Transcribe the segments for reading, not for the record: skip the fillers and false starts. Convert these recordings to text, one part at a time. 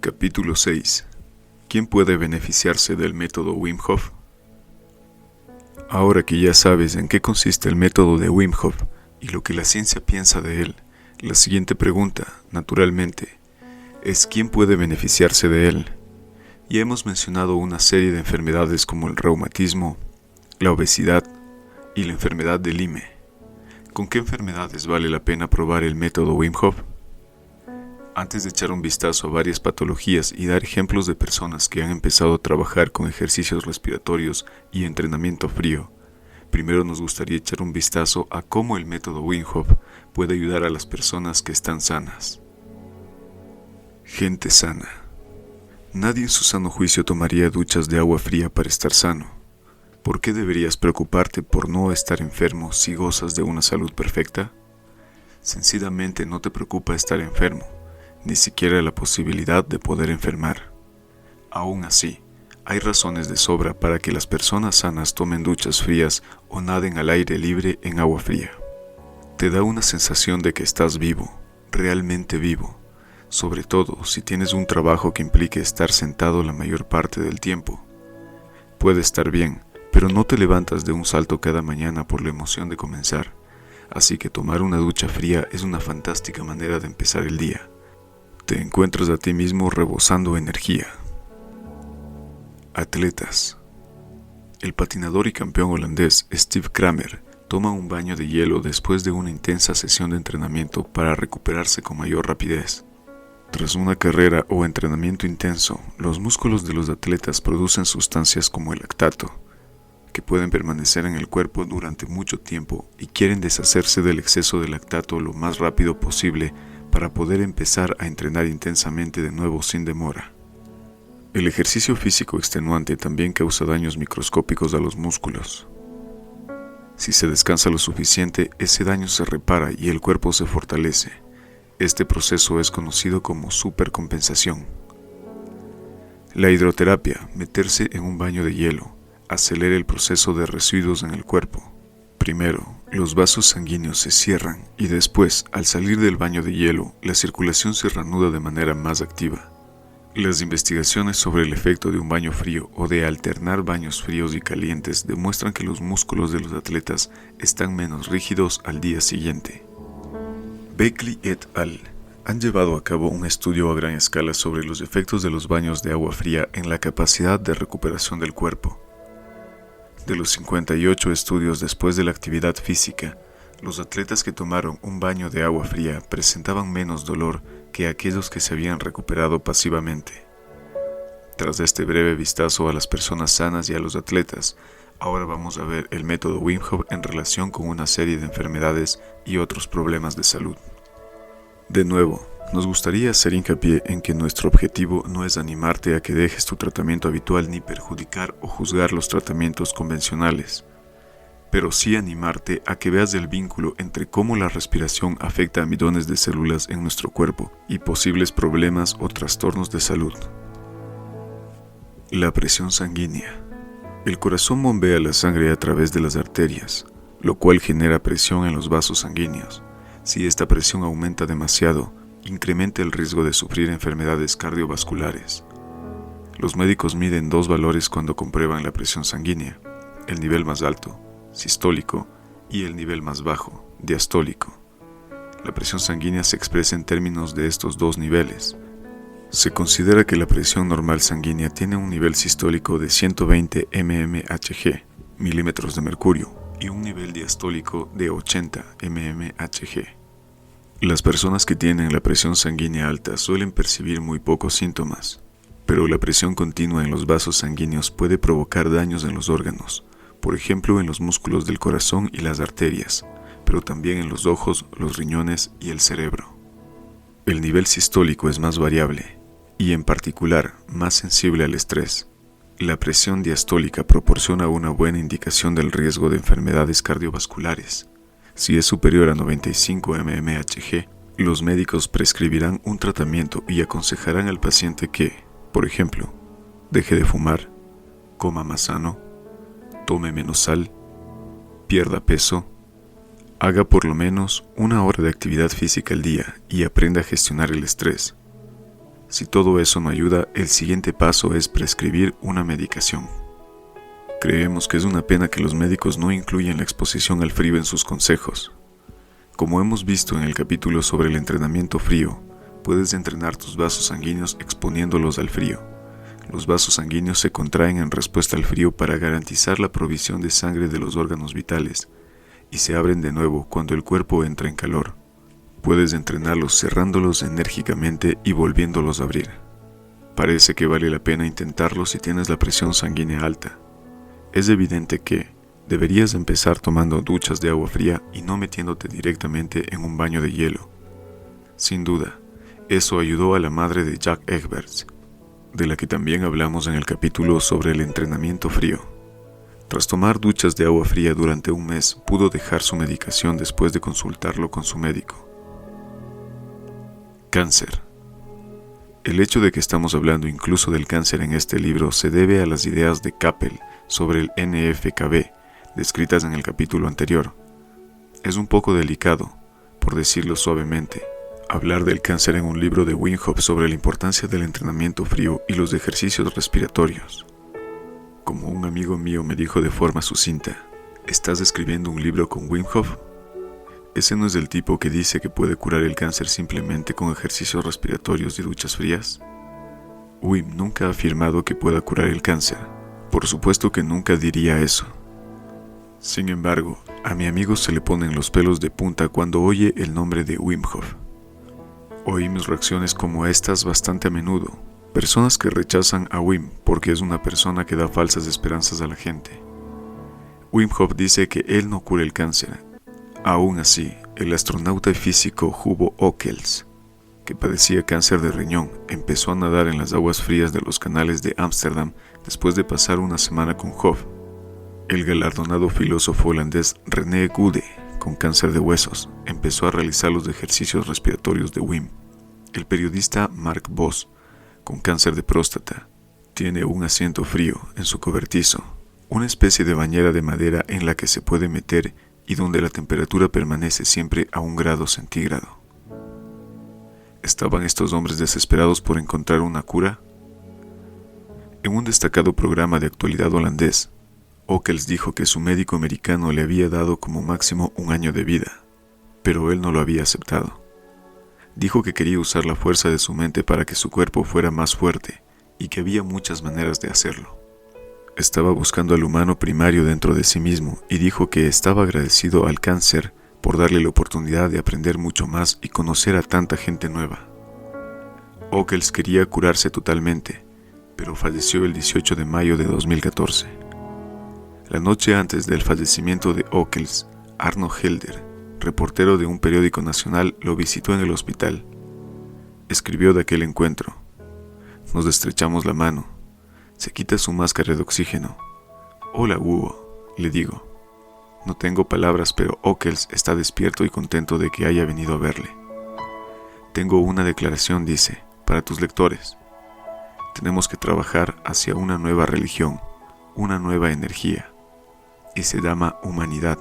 Capítulo 6. ¿Quién puede beneficiarse del método Wim Hof? Ahora que ya sabes en qué consiste el método de Wim Hof y lo que la ciencia piensa de él, la siguiente pregunta, naturalmente, es ¿quién puede beneficiarse de él? Ya hemos mencionado una serie de enfermedades como el reumatismo, la obesidad y la enfermedad de Lyme. ¿Con qué enfermedades vale la pena probar el método Wim Hof? Antes de echar un vistazo a varias patologías y dar ejemplos de personas que han empezado a trabajar con ejercicios respiratorios y entrenamiento frío, primero nos gustaría echar un vistazo a cómo el método Wim Hof puede ayudar a las personas que están sanas. Gente sana. Nadie en su sano juicio tomaría duchas de agua fría para estar sano. ¿Por qué deberías preocuparte por no estar enfermo si gozas de una salud perfecta? Sencillamente no te preocupa estar enfermo, ni siquiera la posibilidad de poder enfermar. Aún así, hay razones de sobra para que las personas sanas tomen duchas frías o naden al aire libre en agua fría. Te da una sensación de que estás vivo, realmente vivo, sobre todo si tienes un trabajo que implique estar sentado la mayor parte del tiempo. Puede estar bien, pero no te levantas de un salto cada mañana por la emoción de comenzar, así que tomar una ducha fría es una fantástica manera de empezar el día. Te encuentras a ti mismo rebosando energía. Atletas. El patinador y campeón holandés Steve Kramer toma un baño de hielo después de una intensa sesión de entrenamiento para recuperarse con mayor rapidez. Tras una carrera o entrenamiento intenso, los músculos de los atletas producen sustancias como el lactato, que pueden permanecer en el cuerpo durante mucho tiempo y quieren deshacerse del exceso de lactato lo más rápido posible para poder empezar a entrenar intensamente de nuevo sin demora. El ejercicio físico extenuante también causa daños microscópicos a los músculos. Si se descansa lo suficiente, ese daño se repara y el cuerpo se fortalece. Este proceso es conocido como supercompensación. La hidroterapia, meterse en un baño de hielo, acelera el proceso de residuos en el cuerpo. Primero, los vasos sanguíneos se cierran y después, al salir del baño de hielo, la circulación se reanuda de manera más activa. Las investigaciones sobre el efecto de un baño frío o de alternar baños fríos y calientes demuestran que los músculos de los atletas están menos rígidos al día siguiente. Beckley et al. Han llevado a cabo un estudio a gran escala sobre los efectos de los baños de agua fría en la capacidad de recuperación del cuerpo. De los 58 estudios después de la actividad física, los atletas que tomaron un baño de agua fría presentaban menos dolor que aquellos que se habían recuperado pasivamente. Tras este breve vistazo a las personas sanas y a los atletas, ahora vamos a ver el método Wim Hof en relación con una serie de enfermedades y otros problemas de salud. De nuevo, nos gustaría hacer hincapié en que nuestro objetivo no es animarte a que dejes tu tratamiento habitual ni perjudicar o juzgar los tratamientos convencionales, pero sí animarte a que veas el vínculo entre cómo la respiración afecta a millones de células en nuestro cuerpo y posibles problemas o trastornos de salud. La presión sanguínea. El corazón bombea la sangre a través de las arterias, lo cual genera presión en los vasos sanguíneos. Si esta presión aumenta demasiado, incrementa el riesgo de sufrir enfermedades cardiovasculares. Los médicos miden dos valores cuando comprueban la presión sanguínea: el nivel más alto, sistólico, y el nivel más bajo, diastólico. La presión sanguínea se expresa en términos de estos dos niveles. Se considera que la presión normal sanguínea tiene un nivel sistólico de 120 mmHg, milímetros de mercurio, y un nivel diastólico de 80 mmHg. Las personas que tienen la presión sanguínea alta suelen percibir muy pocos síntomas, pero la presión continua en los vasos sanguíneos puede provocar daños en los órganos, por ejemplo en los músculos del corazón y las arterias, pero también en los ojos, los riñones y el cerebro. El nivel sistólico es más variable y, en particular, más sensible al estrés. La presión diastólica proporciona una buena indicación del riesgo de enfermedades cardiovasculares. Si es superior a 95 mmHg, los médicos prescribirán un tratamiento y aconsejarán al paciente que, por ejemplo, deje de fumar, coma más sano, tome menos sal, pierda peso, haga por lo menos 1 hora de actividad física al día y aprenda a gestionar el estrés. Si todo eso no ayuda, el siguiente paso es prescribir una medicación. Creemos que es una pena que los médicos no incluyan la exposición al frío en sus consejos. Como hemos visto en el capítulo sobre el entrenamiento frío, puedes entrenar tus vasos sanguíneos exponiéndolos al frío. Los vasos sanguíneos se contraen en respuesta al frío para garantizar la provisión de sangre de los órganos vitales y se abren de nuevo cuando el cuerpo entra en calor. Puedes entrenarlos cerrándolos enérgicamente y volviéndolos a abrir. Parece que vale la pena intentarlo si tienes la presión sanguínea alta. Es evidente que deberías empezar tomando duchas de agua fría y no metiéndote directamente en un baño de hielo. Sin duda, eso ayudó a la madre de Jack Egberts, de la que también hablamos en el capítulo sobre el entrenamiento frío. Tras tomar duchas de agua fría durante un mes, pudo dejar su medicación después de consultarlo con su médico. Cáncer. El hecho de que estamos hablando incluso del cáncer en este libro se debe a las ideas de Kappel sobre el NFKB, descritas en el capítulo anterior. Es un poco delicado, por decirlo suavemente, hablar del cáncer en un libro de Wim Hof sobre la importancia del entrenamiento frío y los ejercicios respiratorios. Como un amigo mío me dijo de forma sucinta, ¿estás escribiendo un libro con Wim Hof? Ese no es el tipo que dice que puede curar el cáncer simplemente con ejercicios respiratorios y duchas frías. Wim nunca ha afirmado que pueda curar el cáncer. Por supuesto que nunca diría eso. Sin embargo, a mi amigo se le ponen los pelos de punta cuando oye el nombre de Wim Hof. Oímos reacciones como estas bastante a menudo. Personas que rechazan a Wim porque es una persona que da falsas esperanzas a la gente. Wim Hof dice que él no cura el cáncer. Aún así, el astronauta y físico Hugo Ockels, que padecía cáncer de riñón, empezó a nadar en las aguas frías de los canales de Ámsterdam después de pasar una semana con Hof. El galardonado filósofo holandés René Gude, con cáncer de huesos, empezó a realizar los ejercicios respiratorios de Wim. El periodista Mark Bos, con cáncer de próstata, tiene un asiento frío en su cobertizo, una especie de bañera de madera en la que se puede meter y donde la temperatura permanece siempre a 1 grado centígrado. ¿Estaban estos hombres desesperados por encontrar una cura? En un destacado programa de actualidad holandés, Ockels dijo que su médico americano le había dado como máximo 1 año de vida, pero él no lo había aceptado. Dijo que quería usar la fuerza de su mente para que su cuerpo fuera más fuerte y que había muchas maneras de hacerlo. Estaba buscando al humano primario dentro de sí mismo y dijo que estaba agradecido al cáncer por darle la oportunidad de aprender mucho más y conocer a tanta gente nueva. Ockels quería curarse totalmente, pero falleció el 18 de mayo de 2014. La noche antes del fallecimiento de Ockels, Arno Helder, reportero de un periódico nacional, lo visitó en el hospital. Escribió de aquel encuentro: "Nos estrechamos la mano. Se quita su máscara de oxígeno. Hola, Hugo", le digo. No tengo palabras, pero Ockels está despierto y contento de que haya venido a verle. "Tengo una declaración", dice, "para tus lectores. Tenemos que trabajar hacia una nueva religión, una nueva energía, y se llama humanidad.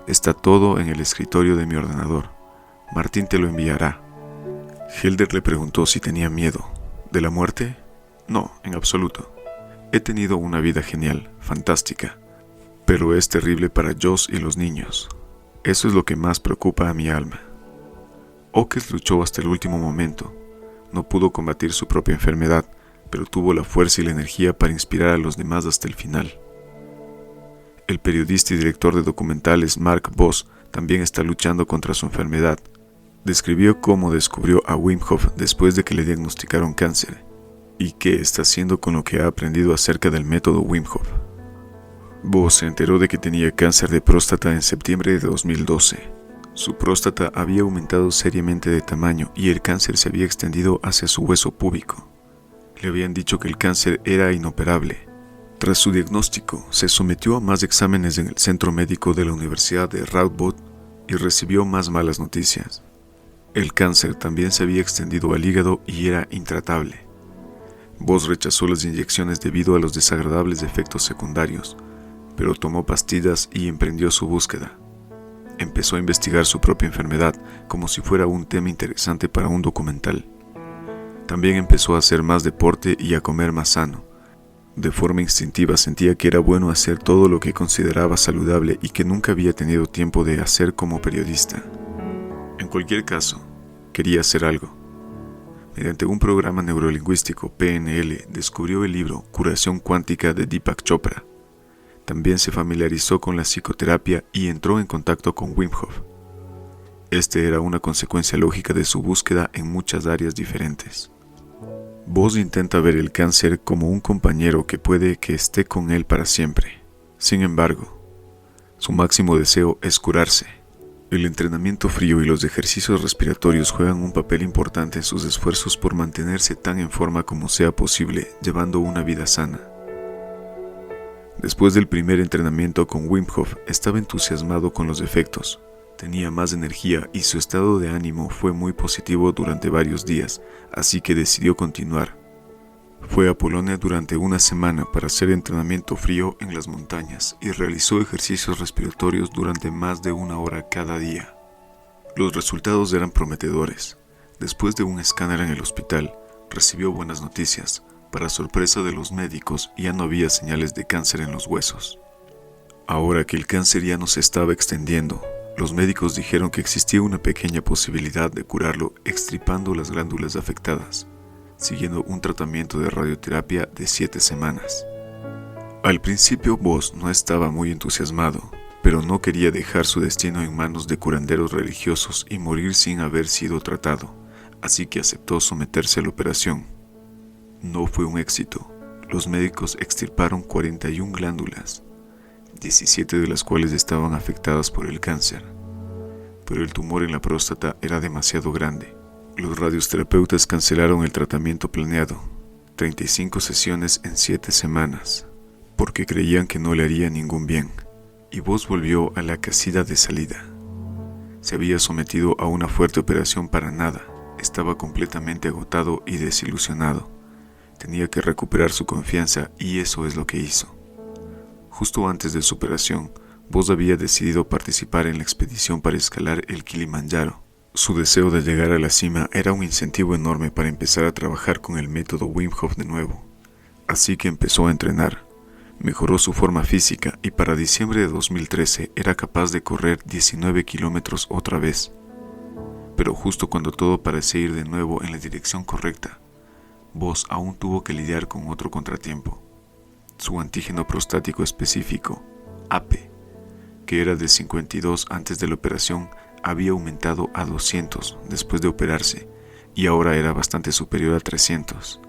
Está todo en el escritorio de mi ordenador. Martín te lo enviará". Helder le preguntó si tenía miedo. ¿De la muerte? No, en absoluto. He tenido una vida genial, fantástica, pero es terrible para Joss y los niños. Eso es lo que más preocupa a mi alma. Ockels luchó hasta el último momento. No pudo combatir su propia enfermedad, pero tuvo la fuerza y la energía para inspirar a los demás hasta el final. El periodista y director de documentales Mark Bos también está luchando contra su enfermedad. Describió cómo descubrió a Wim Hof después de que le diagnosticaron cáncer y qué está haciendo con lo que ha aprendido acerca del método Wim Hof. Bos se enteró de que tenía cáncer de próstata en septiembre de 2012. Su próstata había aumentado seriamente de tamaño y el cáncer se había extendido hacia su hueso púbico. Le habían dicho que el cáncer era inoperable. Tras su diagnóstico, se sometió a más exámenes en el centro médico de la Universidad de Radboud y recibió más malas noticias. El cáncer también se había extendido al hígado y era intratable. Bos rechazó las inyecciones debido a los desagradables efectos secundarios, pero tomó pastillas y emprendió su búsqueda. Empezó a investigar su propia enfermedad como si fuera un tema interesante para un documental. También empezó a hacer más deporte y a comer más sano. De forma instintiva sentía que era bueno hacer todo lo que consideraba saludable y que nunca había tenido tiempo de hacer como periodista. En cualquier caso, quería hacer algo. Mediante un programa neurolingüístico PNL descubrió el libro Curación Cuántica de Deepak Chopra. También se familiarizó con la psicoterapia y entró en contacto con Wim Hof. Este era una consecuencia lógica de su búsqueda en muchas áreas diferentes. Boz intenta ver el cáncer como un compañero que puede que esté con él para siempre. Sin embargo, su máximo deseo es curarse. El entrenamiento frío y los ejercicios respiratorios juegan un papel importante en sus esfuerzos por mantenerse tan en forma como sea posible, llevando una vida sana. Después del primer entrenamiento con Wim Hof, estaba entusiasmado con los efectos. Tenía más energía y su estado de ánimo fue muy positivo durante varios días, así que decidió continuar. Fue a Polonia durante una semana para hacer entrenamiento frío en las montañas y realizó ejercicios respiratorios durante más de 1 hora cada día. Los resultados eran prometedores. Después de un escáner en el hospital, recibió buenas noticias. Para sorpresa de los médicos, ya no había señales de cáncer en los huesos. Ahora que el cáncer ya no se estaba extendiendo, los médicos dijeron que existía una pequeña posibilidad de curarlo extirpando las glándulas afectadas, siguiendo un tratamiento de radioterapia de 7 semanas. Al principio Boz no estaba muy entusiasmado, pero no quería dejar su destino en manos de curanderos religiosos y morir sin haber sido tratado, así que aceptó someterse a la operación. No fue un éxito. Los médicos extirparon 41 glándulas, 17 de las cuales estaban afectadas por el cáncer, pero el tumor en la próstata era demasiado grande. Los radioterapeutas cancelaron el tratamiento planeado, 35 sesiones en 7 semanas, porque creían que no le haría ningún bien, y Boz volvió a la casilla de salida. Se había sometido a una fuerte operación para nada, estaba completamente agotado y desilusionado. Tenía que recuperar su confianza y eso es lo que hizo. Justo antes de su operación, Boz había decidido participar en la expedición para escalar el Kilimanjaro. Su deseo de llegar a la cima era un incentivo enorme para empezar a trabajar con el método Wim Hof de nuevo. Así que empezó a entrenar. Mejoró su forma física y para diciembre de 2013 era capaz de correr 19 kilómetros otra vez. Pero justo cuando todo parecía ir de nuevo en la dirección correcta, Boz aún tuvo que lidiar con otro contratiempo. Su antígeno prostático específico, AP, que era de 52 antes de la operación, había aumentado a 200 después de operarse y ahora era bastante superior a 300.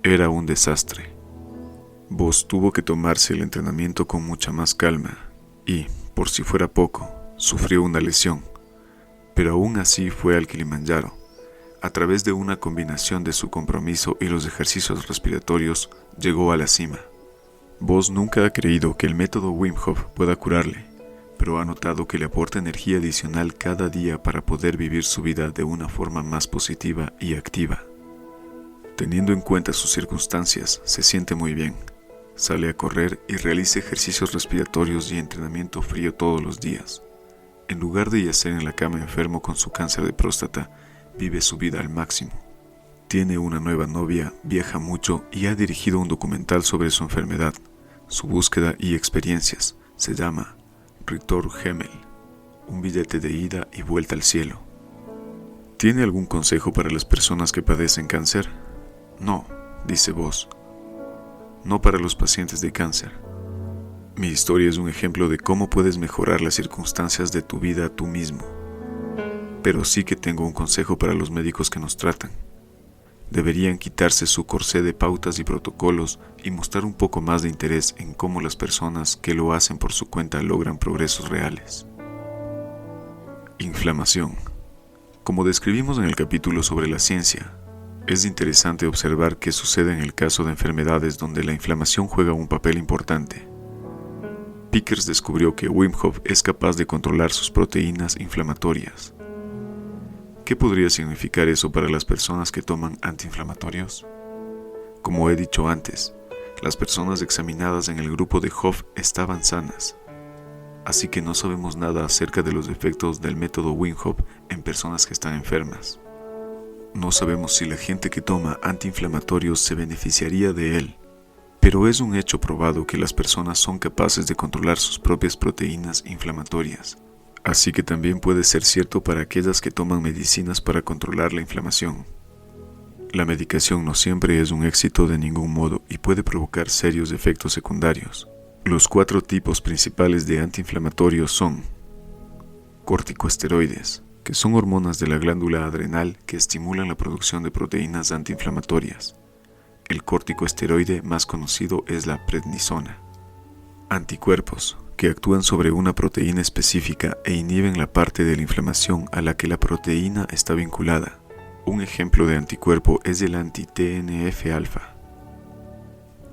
Era un desastre. Boz tuvo que tomarse el entrenamiento con mucha más calma y, por si fuera poco, sufrió una lesión, pero aún así fue al Kilimanjaro. A través de una combinación de su compromiso y los ejercicios respiratorios, llegó a la cima. Boz nunca ha creído que el método Wim Hof pueda curarle, pero ha notado que le aporta energía adicional cada día para poder vivir su vida de una forma más positiva y activa. Teniendo en cuenta sus circunstancias, se siente muy bien. Sale a correr y realiza ejercicios respiratorios y entrenamiento frío todos los días. En lugar de yacer en la cama enfermo con su cáncer de próstata, vive su vida al máximo. Tiene una nueva novia, viaja mucho y ha dirigido un documental sobre su enfermedad, su búsqueda y experiencias. Se llama Ritor Himmel, un billete de ida y vuelta al cielo. ¿Tiene algún consejo para las personas que padecen cáncer? No, dice Boz. No para los pacientes de cáncer. Mi historia es un ejemplo de cómo puedes mejorar las circunstancias de tu vida tú mismo. Pero sí que tengo un consejo para los médicos que nos tratan. Deberían quitarse su corsé de pautas y protocolos y mostrar un poco más de interés en cómo las personas que lo hacen por su cuenta logran progresos reales. Inflamación. Como describimos en el capítulo sobre la ciencia, es interesante observar qué sucede en el caso de enfermedades donde la inflamación juega un papel importante. Pickers descubrió que Wim Hof es capaz de controlar sus proteínas inflamatorias. ¿Qué podría significar eso para las personas que toman antiinflamatorios? Como he dicho antes, las personas examinadas en el grupo de Hof estaban sanas, así que no sabemos nada acerca de los efectos del método Wim Hof en personas que están enfermas. No sabemos si la gente que toma antiinflamatorios se beneficiaría de él, pero es un hecho probado que las personas son capaces de controlar sus propias proteínas inflamatorias. Así que también puede ser cierto para aquellas que toman medicinas para controlar la inflamación. La medicación no siempre es un éxito de ningún modo y puede provocar serios efectos secundarios. Los 4 tipos principales de antiinflamatorios son corticosteroides, que son hormonas de la glándula adrenal que estimulan la producción de proteínas antiinflamatorias. El corticosteroide más conocido es la prednisona. Anticuerpos, que actúan sobre una proteína específica e inhiben la parte de la inflamación a la que la proteína está vinculada. Un ejemplo de anticuerpo es el anti-TNF-alfa.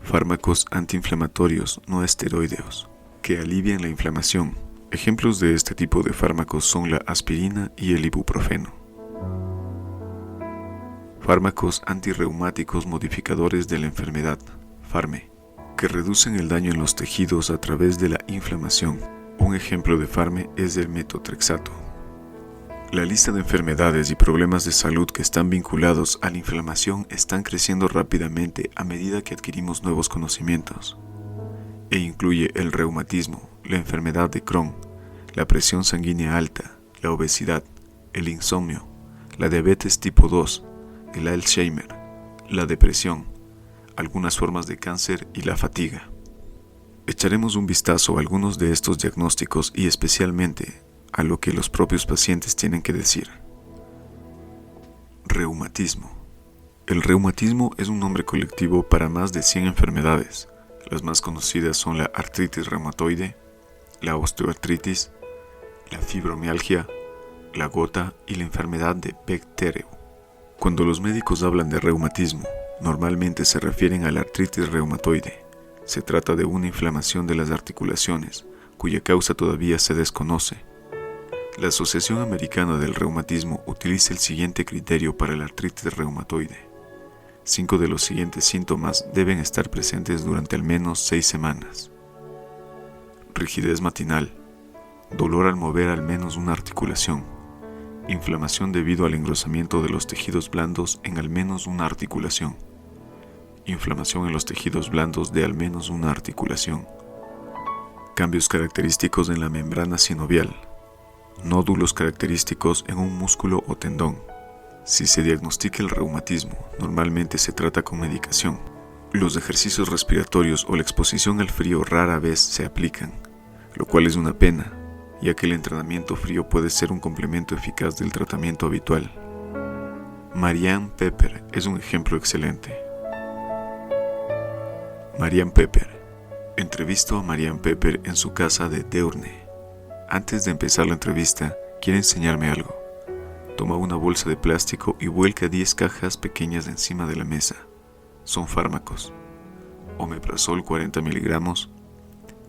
Fármacos antiinflamatorios no esteroideos, que alivian la inflamación. Ejemplos de este tipo de fármacos son la aspirina y el ibuprofeno. Fármacos antirreumáticos modificadores de la enfermedad, FARME, que reducen el daño en los tejidos a través de la inflamación. Un ejemplo de FARME es el metotrexato. La lista de enfermedades y problemas de salud que están vinculados a la inflamación están creciendo rápidamente a medida que adquirimos nuevos conocimientos, e incluye el reumatismo, la enfermedad de Crohn, la presión sanguínea alta, la obesidad, el insomnio, la diabetes tipo 2, el Alzheimer, la depresión, algunas formas de cáncer y la fatiga. Echaremos un vistazo a algunos de estos diagnósticos y especialmente a lo que los propios pacientes tienen que decir. Reumatismo. El reumatismo es un nombre colectivo para más de 100 enfermedades. Las más conocidas son la artritis reumatoide, la osteoartritis, la fibromialgia, la gota y la enfermedad de Bechterew. Cuando los médicos hablan de reumatismo, normalmente se refieren a la artritis reumatoide. Se trata de una inflamación de las articulaciones, cuya causa todavía se desconoce. La Asociación Americana del Reumatismo utiliza el siguiente criterio para la artritis reumatoide. 5 de los siguientes síntomas deben estar presentes durante al menos 6 semanas. Rigidez matinal, dolor al mover al menos una articulación, inflamación debido al engrosamiento de los tejidos blandos en al menos una articulación, inflamación en los tejidos blandos de al menos una articulación, cambios característicos en la membrana sinovial, nódulos característicos en un músculo o tendón. Si se diagnostica el reumatismo, normalmente se trata con medicación. Los ejercicios respiratorios o la exposición al frío rara vez se aplican, lo cual es una pena, ya que el entrenamiento frío puede ser un complemento eficaz del tratamiento habitual. Marianne Pepper es un ejemplo excelente. Marianne Pepper. Entrevisto a Marianne Pepper en su casa de Deurne. Antes de empezar la entrevista, quiere enseñarme algo. Toma una bolsa de plástico y vuelca 10 cajas pequeñas encima de la mesa. Son fármacos: omeprazol 40 miligramos,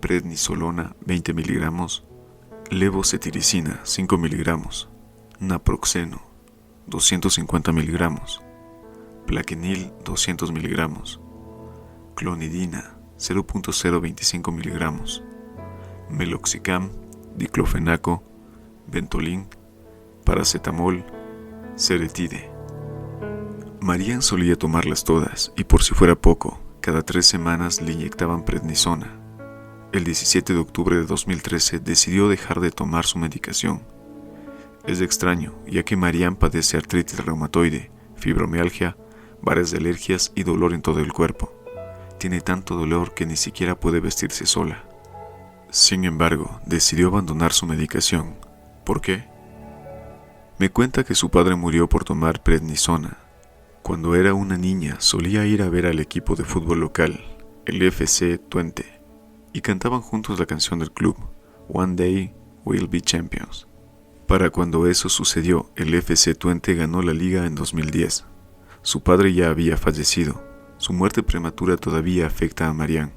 prednisolona 20 miligramos, levocetiricina 5 miligramos, naproxeno 250 miligramos, plaquenil 200 miligramos, clonidina 0.025 miligramos, meloxicam, diclofenaco, ventolin, paracetamol, ceretide. Marianne solía tomarlas todas y por si fuera poco, cada 3 semanas le inyectaban prednisona. El 17 de octubre de 2013 decidió dejar de tomar su medicación. Es extraño, ya que Marianne padece artritis reumatoide, fibromialgia, varias alergias y dolor en todo el cuerpo. Tiene tanto dolor que ni siquiera puede vestirse sola. Sin embargo, decidió abandonar su medicación. ¿Por qué? Me cuenta que su padre murió por tomar prednisona. Cuando era una niña, solía ir a ver al equipo de fútbol local, el FC Twente, y cantaban juntos la canción del club, One Day We'll Be Champions. Para cuando eso sucedió, el FC Twente ganó la liga en 2010. Su padre ya había fallecido. Su muerte prematura todavía afecta a Marianne.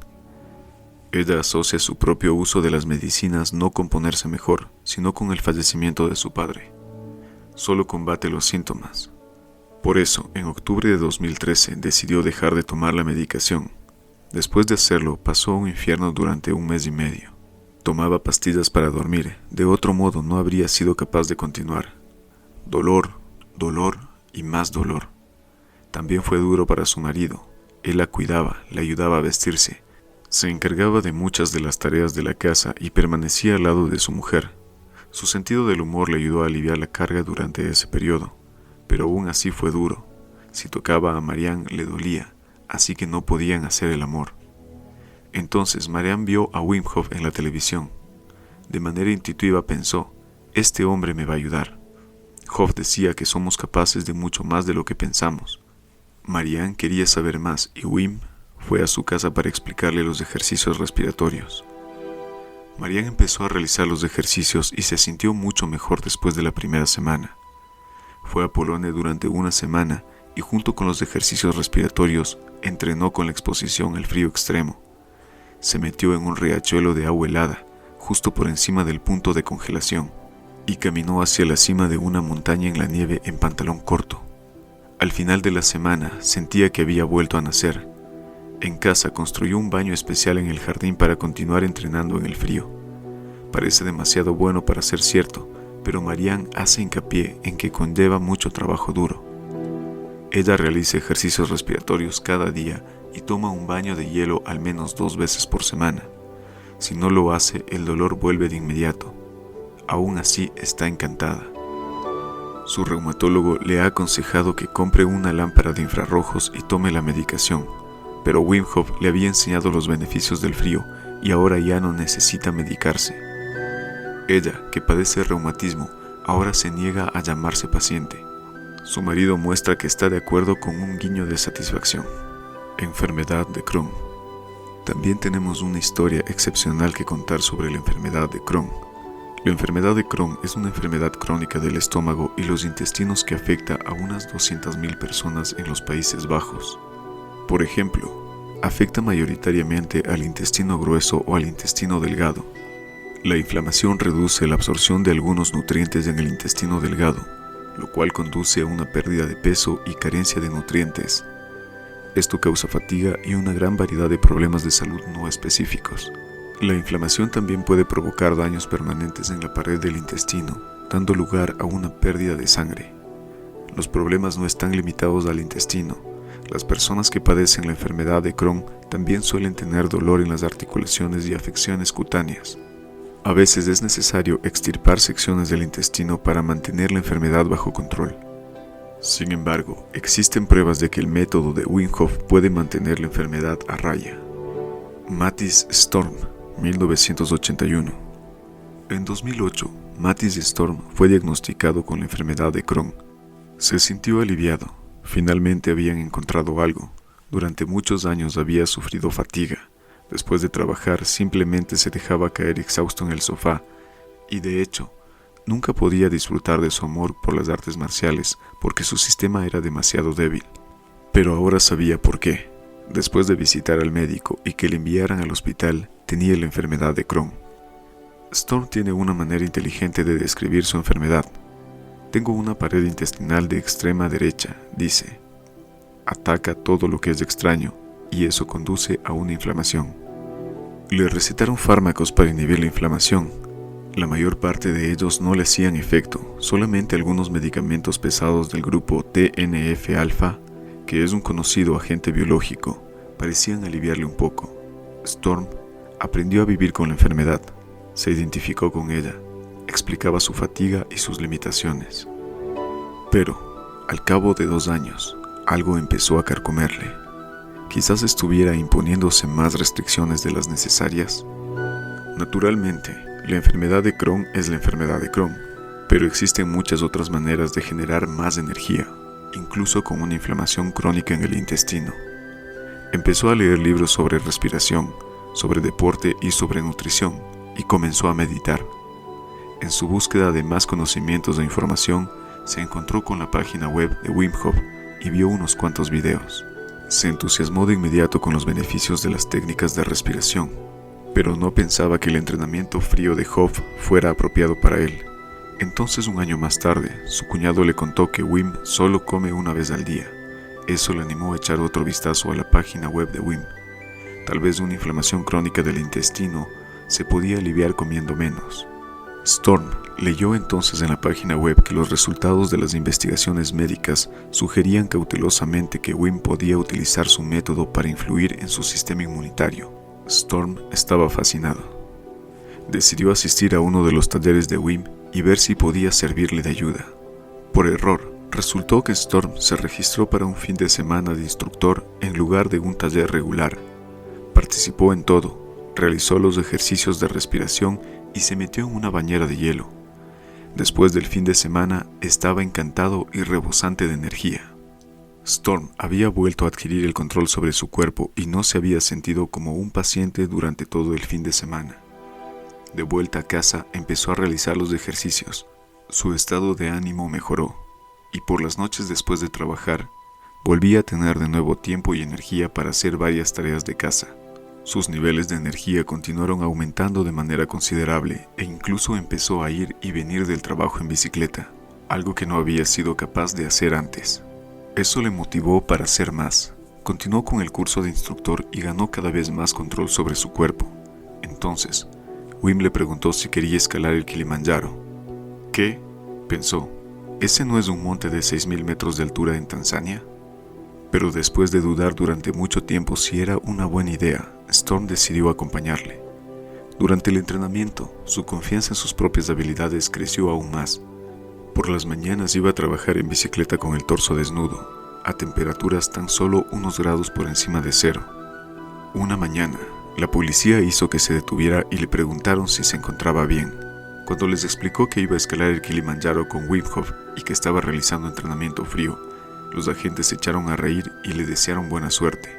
Ella asocia su propio uso de las medicinas no con ponerse mejor, sino con el fallecimiento de su padre. Solo combate los síntomas. Por eso, en octubre de 2013 decidió dejar de tomar la medicación. Después de hacerlo, pasó un infierno durante 1 mes y medio. Tomaba pastillas para dormir, de otro modo no habría sido capaz de continuar. Dolor, dolor y más dolor. También fue duro para su marido. Él la cuidaba, le ayudaba a vestirse, se encargaba de muchas de las tareas de la casa y permanecía al lado de su mujer. Su sentido del humor le ayudó a aliviar la carga durante ese periodo, pero aún así fue duro. Si tocaba a Marianne le dolía, así que no podían hacer el amor. Entonces Marianne vio a Wim Hof en la televisión. De manera intuitiva pensó, este hombre me va a ayudar. Hof decía que somos capaces de mucho más de lo que pensamos. Marianne quería saber más y Wim fue a su casa para explicarle los ejercicios respiratorios. Marianne empezó a realizar los ejercicios y se sintió mucho mejor después de la primera semana. Fue a Polonia durante una semana y junto con los ejercicios respiratorios entrenó con la exposición al frío extremo. Se metió en un riachuelo de agua helada, justo por encima del punto de congelación, y caminó hacia la cima de una montaña en la nieve en pantalón corto. Al final de la semana sentía que había vuelto a nacer. En casa construyó un baño especial en el jardín para continuar entrenando en el frío. Parece demasiado bueno para ser cierto, pero Marianne hace hincapié en que conlleva mucho trabajo duro. Ella realiza ejercicios respiratorios cada día y toma un baño de hielo al menos 2 veces por semana. Si no lo hace, el dolor vuelve de inmediato. Aún así, está encantada. Su reumatólogo le ha aconsejado que compre una lámpara de infrarrojos y tome la medicación, pero Wim Hof le había enseñado los beneficios del frío y ahora ya no necesita medicarse. Ella, que padece reumatismo, ahora se niega a llamarse paciente. Su marido muestra que está de acuerdo con un guiño de satisfacción. Enfermedad de Crohn. También tenemos una historia excepcional que contar sobre la enfermedad de Crohn. La enfermedad de Crohn es una enfermedad crónica del estómago y los intestinos que afecta a unas 200.000 personas en los Países Bajos. Por ejemplo, afecta mayoritariamente al intestino grueso o al intestino delgado. La inflamación reduce la absorción de algunos nutrientes en el intestino delgado, lo cual conduce a una pérdida de peso y carencia de nutrientes. Esto causa fatiga y una gran variedad de problemas de salud no específicos. La inflamación también puede provocar daños permanentes en la pared del intestino, dando lugar a una pérdida de sangre. Los problemas no están limitados al intestino. Las personas que padecen la enfermedad de Crohn también suelen tener dolor en las articulaciones y afecciones cutáneas. A veces es necesario extirpar secciones del intestino para mantener la enfermedad bajo control. Sin embargo, existen pruebas de que el método de Wim Hof puede mantener la enfermedad a raya. Matthijs Storm, 1981. En 2008, Matthijs Storm fue diagnosticado con la enfermedad de Crohn. Se sintió aliviado. Finalmente habían encontrado algo. Durante muchos años había sufrido fatiga. Después de trabajar, simplemente se dejaba caer exhausto en el sofá y, de hecho, nunca podía disfrutar de su amor por las artes marciales porque su sistema era demasiado débil. Pero ahora sabía por qué. Después de visitar al médico y que le enviaran al hospital, tenía la enfermedad de Crohn. Storm tiene una manera inteligente de describir su enfermedad. Tengo una pared intestinal de extrema derecha, dice. Ataca todo lo que es extraño y eso conduce a una inflamación. Le recetaron fármacos para inhibir la inflamación. La mayor parte de ellos no le hacían efecto, solamente algunos medicamentos pesados del grupo TNF-alfa, que es un conocido agente biológico, parecían aliviarle un poco. Storm aprendió a vivir con la enfermedad, se identificó con ella, explicaba su fatiga y sus limitaciones. Pero, al cabo de 2 años, algo empezó a carcomerle. Quizás estuviera imponiéndose más restricciones de las necesarias. Naturalmente, la enfermedad de Crohn es la enfermedad de Crohn, pero existen muchas otras maneras de generar más energía, incluso con una inflamación crónica en el intestino. Empezó a leer libros sobre respiración, sobre deporte y sobre nutrición, y comenzó a meditar. En su búsqueda de más conocimientos e información, se encontró con la página web de Wim Hof y vio unos cuantos videos. Se entusiasmó de inmediato con los beneficios de las técnicas de respiración, pero no pensaba que el entrenamiento frío de Hof fuera apropiado para él. Entonces, un año más tarde, su cuñado le contó que Wim solo come una vez al día. Eso le animó a echar otro vistazo a la página web de Wim. Tal vez una inflamación crónica del intestino se podía aliviar comiendo menos. Storm leyó entonces en la página web que los resultados de las investigaciones médicas sugerían cautelosamente que Wim podía utilizar su método para influir en su sistema inmunitario. Storm estaba fascinado. Decidió asistir a uno de los talleres de Wim y ver si podía servirle de ayuda. Por error, resultó que Storm se registró para un fin de semana de instructor en lugar de un taller regular. Participó en todo, realizó los ejercicios de respiración y se metió en una bañera de hielo. Después del fin de semana, estaba encantado y rebosante de energía. Storm había vuelto a adquirir el control sobre su cuerpo y no se había sentido como un paciente durante todo el fin de semana. De vuelta a casa, empezó a realizar los ejercicios. Su estado de ánimo mejoró, y por las noches después de trabajar, volvía a tener de nuevo tiempo y energía para hacer varias tareas de casa. Sus niveles de energía continuaron aumentando de manera considerable e incluso empezó a ir y venir del trabajo en bicicleta, algo que no había sido capaz de hacer antes. Eso le motivó para hacer más. Continuó con el curso de instructor y ganó cada vez más control sobre su cuerpo. Entonces, Wim le preguntó si quería escalar el Kilimanjaro. ¿Qué?, pensó. ¿Ese no es un monte de 6.000 metros de altura en Tanzania? Pero después de dudar durante mucho tiempo si era una buena idea, Storm decidió acompañarle. Durante el entrenamiento, su confianza en sus propias habilidades creció aún más. Por las mañanas iba a trabajar en bicicleta con el torso desnudo, a temperaturas tan solo unos grados por encima de cero. Una mañana, la policía hizo que se detuviera y le preguntaron si se encontraba bien. Cuando les explicó que iba a escalar el Kilimanjaro con Wim Hof y que estaba realizando entrenamiento frío, los agentes se echaron a reír y le desearon buena suerte.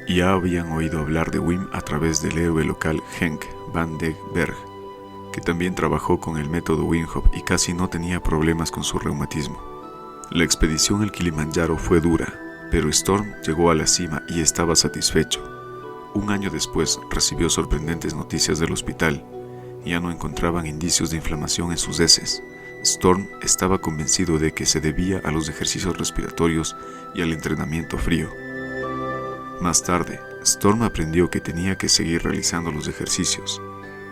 Ya habían oído hablar de Wim a través del héroe local Henk van den Berg, que también trabajó con el método Wim Hof y casi no tenía problemas con su reumatismo. La expedición al Kilimanjaro fue dura, pero Storm llegó a la cima y estaba satisfecho. Un año después recibió sorprendentes noticias del hospital. Ya no encontraban indicios de inflamación en sus heces. Storm estaba convencido de que se debía a los ejercicios respiratorios y al entrenamiento frío. Más tarde, Storm aprendió que tenía que seguir realizando los ejercicios.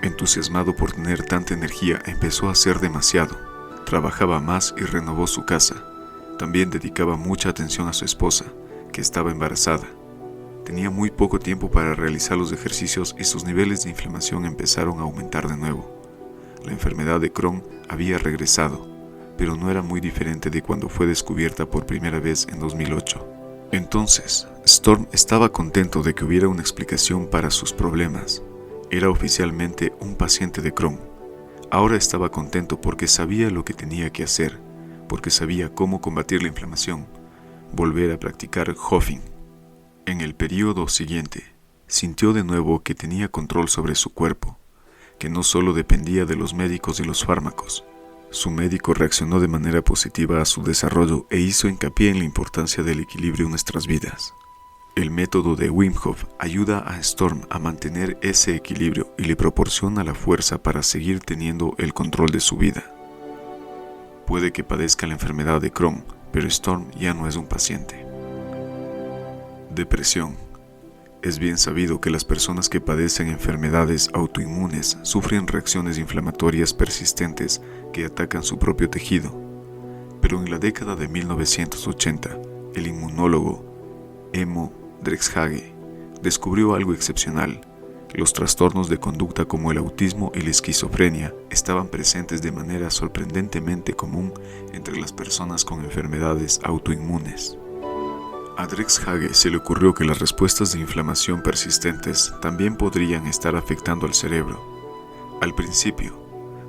Entusiasmado por tener tanta energía, empezó a hacer demasiado. Trabajaba más y renovó su casa. También dedicaba mucha atención a su esposa, que estaba embarazada. Tenía muy poco tiempo para realizar los ejercicios y sus niveles de inflamación empezaron a aumentar de nuevo. La enfermedad de Crohn había regresado, pero no era muy diferente de cuando fue descubierta por primera vez en 2008. Entonces, Storm estaba contento de que hubiera una explicación para sus problemas. Era oficialmente un paciente de Crohn. Ahora estaba contento porque sabía lo que tenía que hacer, porque sabía cómo combatir la inflamación, volver a practicar Hofing. En el periodo siguiente, sintió de nuevo que tenía control sobre su cuerpo, que no solo dependía de los médicos y los fármacos. Su médico reaccionó de manera positiva a su desarrollo e hizo hincapié en la importancia del equilibrio en nuestras vidas. El método de Wim Hof ayuda a Storm a mantener ese equilibrio y le proporciona la fuerza para seguir teniendo el control de su vida. Puede que padezca la enfermedad de Crohn, pero Storm ya no es un paciente. Depresión. Es bien sabido que las personas que padecen enfermedades autoinmunes sufren reacciones inflamatorias persistentes que atacan su propio tejido. Pero en la década de 1980, el inmunólogo Emo Drexhage descubrió algo excepcional. Los trastornos de conducta como el autismo y la esquizofrenia estaban presentes de manera sorprendentemente común entre las personas con enfermedades autoinmunes. A Drexhage se le ocurrió que las respuestas de inflamación persistentes también podrían estar afectando al cerebro. Al principio,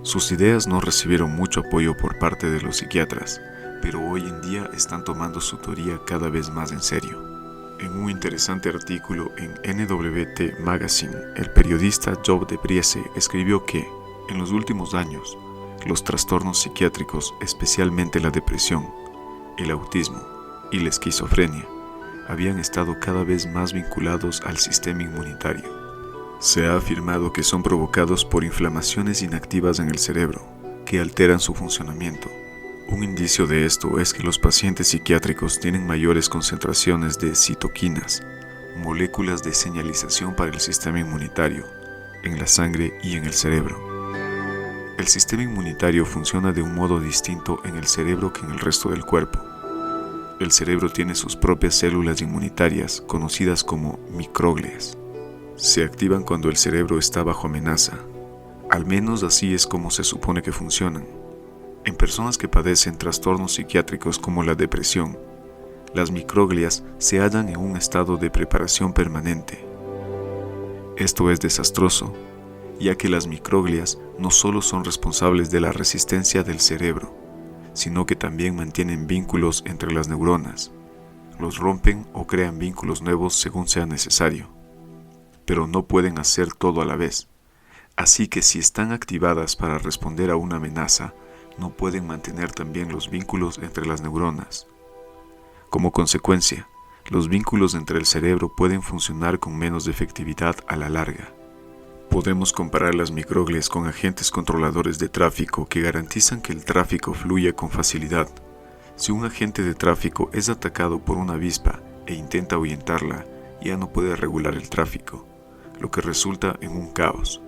sus ideas no recibieron mucho apoyo por parte de los psiquiatras, pero hoy en día están tomando su teoría cada vez más en serio. En un interesante artículo en NWT Magazine, el periodista Job de Priese escribió que, en los últimos años, los trastornos psiquiátricos, especialmente la depresión, el autismo y la esquizofrenia, habían estado cada vez más vinculados al sistema inmunitario. Se ha afirmado que son provocados por inflamaciones inactivas en el cerebro, que alteran su funcionamiento. Un indicio de esto es que los pacientes psiquiátricos tienen mayores concentraciones de citoquinas, moléculas de señalización para el sistema inmunitario, en la sangre y en el cerebro. El sistema inmunitario funciona de un modo distinto en el cerebro que en el resto del cuerpo. El cerebro tiene sus propias células inmunitarias, conocidas como microglias. Se activan cuando el cerebro está bajo amenaza. Al menos así es como se supone que funcionan. En personas que padecen trastornos psiquiátricos como la depresión, las microglias se hallan en un estado de preparación permanente. Esto es desastroso, ya que las microglias no solo son responsables de la resistencia del cerebro, sino que también mantienen vínculos entre las neuronas, los rompen o crean vínculos nuevos según sea necesario, pero no pueden hacer todo a la vez, así que si están activadas para responder a una amenaza, no pueden mantener también los vínculos entre las neuronas. Como consecuencia, los vínculos entre el cerebro pueden funcionar con menos efectividad a la larga. Podemos comparar las microglias con agentes controladores de tráfico que garantizan que el tráfico fluya con facilidad. Si un agente de tráfico es atacado por una avispa e intenta ahuyentarla, ya no puede regular el tráfico, lo que resulta en un caos.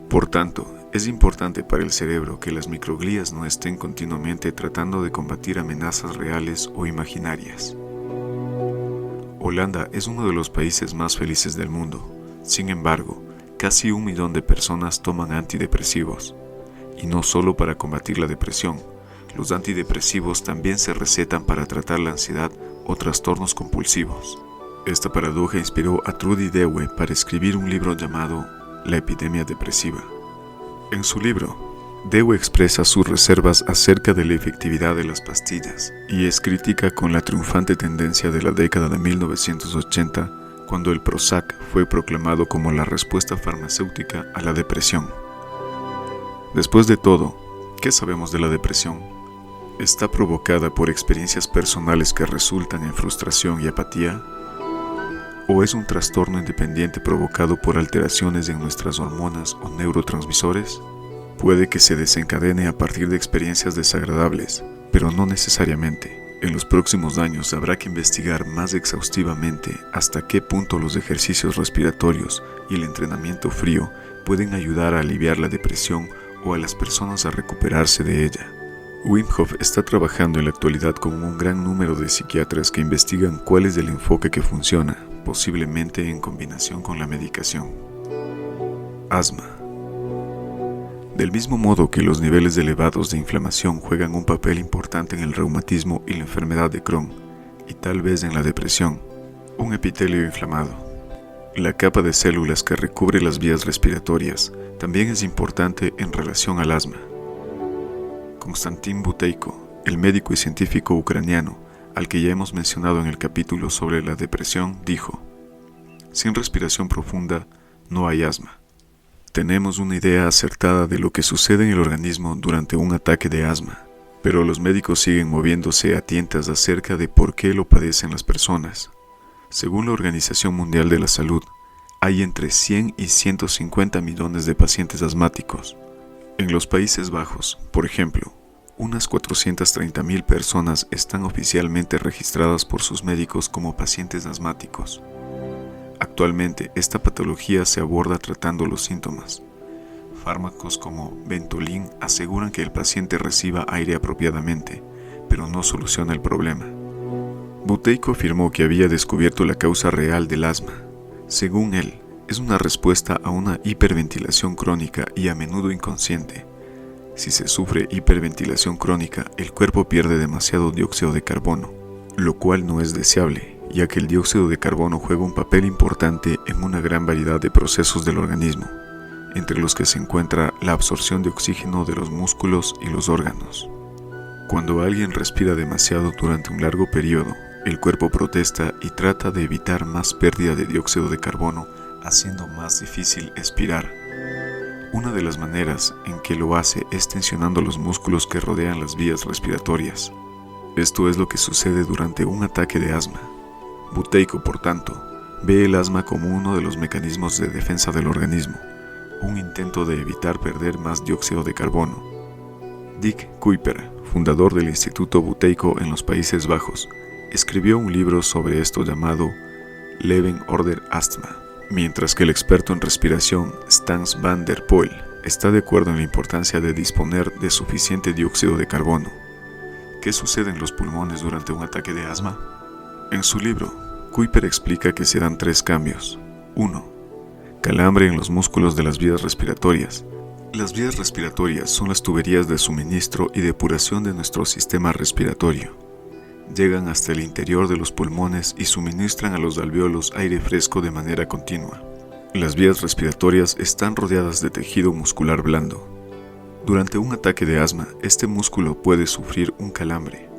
Por tanto, es importante para el cerebro que las microglías no estén continuamente tratando de combatir amenazas reales o imaginarias. Holanda es uno de los países más felices del mundo. Sin embargo, casi 1 millón de personas toman antidepresivos. Y no solo para combatir la depresión, los antidepresivos también se recetan para tratar la ansiedad o trastornos compulsivos. Esta paradoja inspiró a Trudy Dewey para escribir un libro llamado La epidemia depresiva. En su libro, Dewey expresa sus reservas acerca de la efectividad de las pastillas y es crítica con la triunfante tendencia de la década de 1980, cuando el Prozac fue proclamado como la respuesta farmacéutica a la depresión. Después de todo, ¿qué sabemos de la depresión? ¿Está provocada por experiencias personales que resultan en frustración y apatía? ¿O es un trastorno independiente provocado por alteraciones en nuestras hormonas o neurotransmisores? Puede que se desencadene a partir de experiencias desagradables, pero no necesariamente. En los próximos años habrá que investigar más exhaustivamente hasta qué punto los ejercicios respiratorios y el entrenamiento frío pueden ayudar a aliviar la depresión o a las personas a recuperarse de ella. Wim Hof está trabajando en la actualidad con un gran número de psiquiatras que investigan cuál es el enfoque que funciona, posiblemente en combinación con la medicación. Asma. Del mismo modo que los niveles elevados de inflamación juegan un papel importante en el reumatismo y la enfermedad de Crohn, y tal vez en la depresión, un epitelio inflamado, la capa de células que recubre las vías respiratorias, también es importante en relación al asma. Konstantin Buteyko, el médico y científico ucraniano, al que ya hemos mencionado en el capítulo sobre la depresión, dijo: "Sin respiración profunda no hay asma". Tenemos una idea acertada de lo que sucede en el organismo durante un ataque de asma, pero los médicos siguen moviéndose a tientas acerca de por qué lo padecen las personas. Según la Organización Mundial de la Salud, hay entre 100 y 150 millones de pacientes asmáticos. En los Países Bajos, por ejemplo, unas 430.000 personas están oficialmente registradas por sus médicos como pacientes asmáticos. Actualmente, esta patología se aborda tratando los síntomas. Fármacos como Ventolin aseguran que el paciente reciba aire apropiadamente, pero no soluciona el problema. Buteyko afirmó que había descubierto la causa real del asma. Según él, es una respuesta a una hiperventilación crónica y a menudo inconsciente. Si se sufre hiperventilación crónica, el cuerpo pierde demasiado dióxido de carbono, lo cual no es deseable, ya que el dióxido de carbono juega un papel importante en una gran variedad de procesos del organismo, entre los que se encuentra la absorción de oxígeno de los músculos y los órganos. Cuando alguien respira demasiado durante un largo periodo, el cuerpo protesta y trata de evitar más pérdida de dióxido de carbono, haciendo más difícil expirar. Una de las maneras en que lo hace es tensionando los músculos que rodean las vías respiratorias. Esto es lo que sucede durante un ataque de asma. Buteyko, por tanto, ve el asma como uno de los mecanismos de defensa del organismo, un intento de evitar perder más dióxido de carbono. Dick Kuiper, fundador del Instituto Buteyko en los Países Bajos, escribió un libro sobre esto llamado Leven Order Astma, mientras que el experto en respiración Stans van der Poel está de acuerdo en la importancia de disponer de suficiente dióxido de carbono. ¿Qué sucede en los pulmones durante un ataque de asma? En su libro, Kuiper explica que se dan 3 cambios. 1. Calambre en los músculos de las vías respiratorias. Las vías respiratorias son las tuberías de suministro y depuración de nuestro sistema respiratorio. Llegan hasta el interior de los pulmones y suministran a los alvéolos aire fresco de manera continua. Las vías respiratorias están rodeadas de tejido muscular blando. Durante un ataque de asma, este músculo puede sufrir un calambre.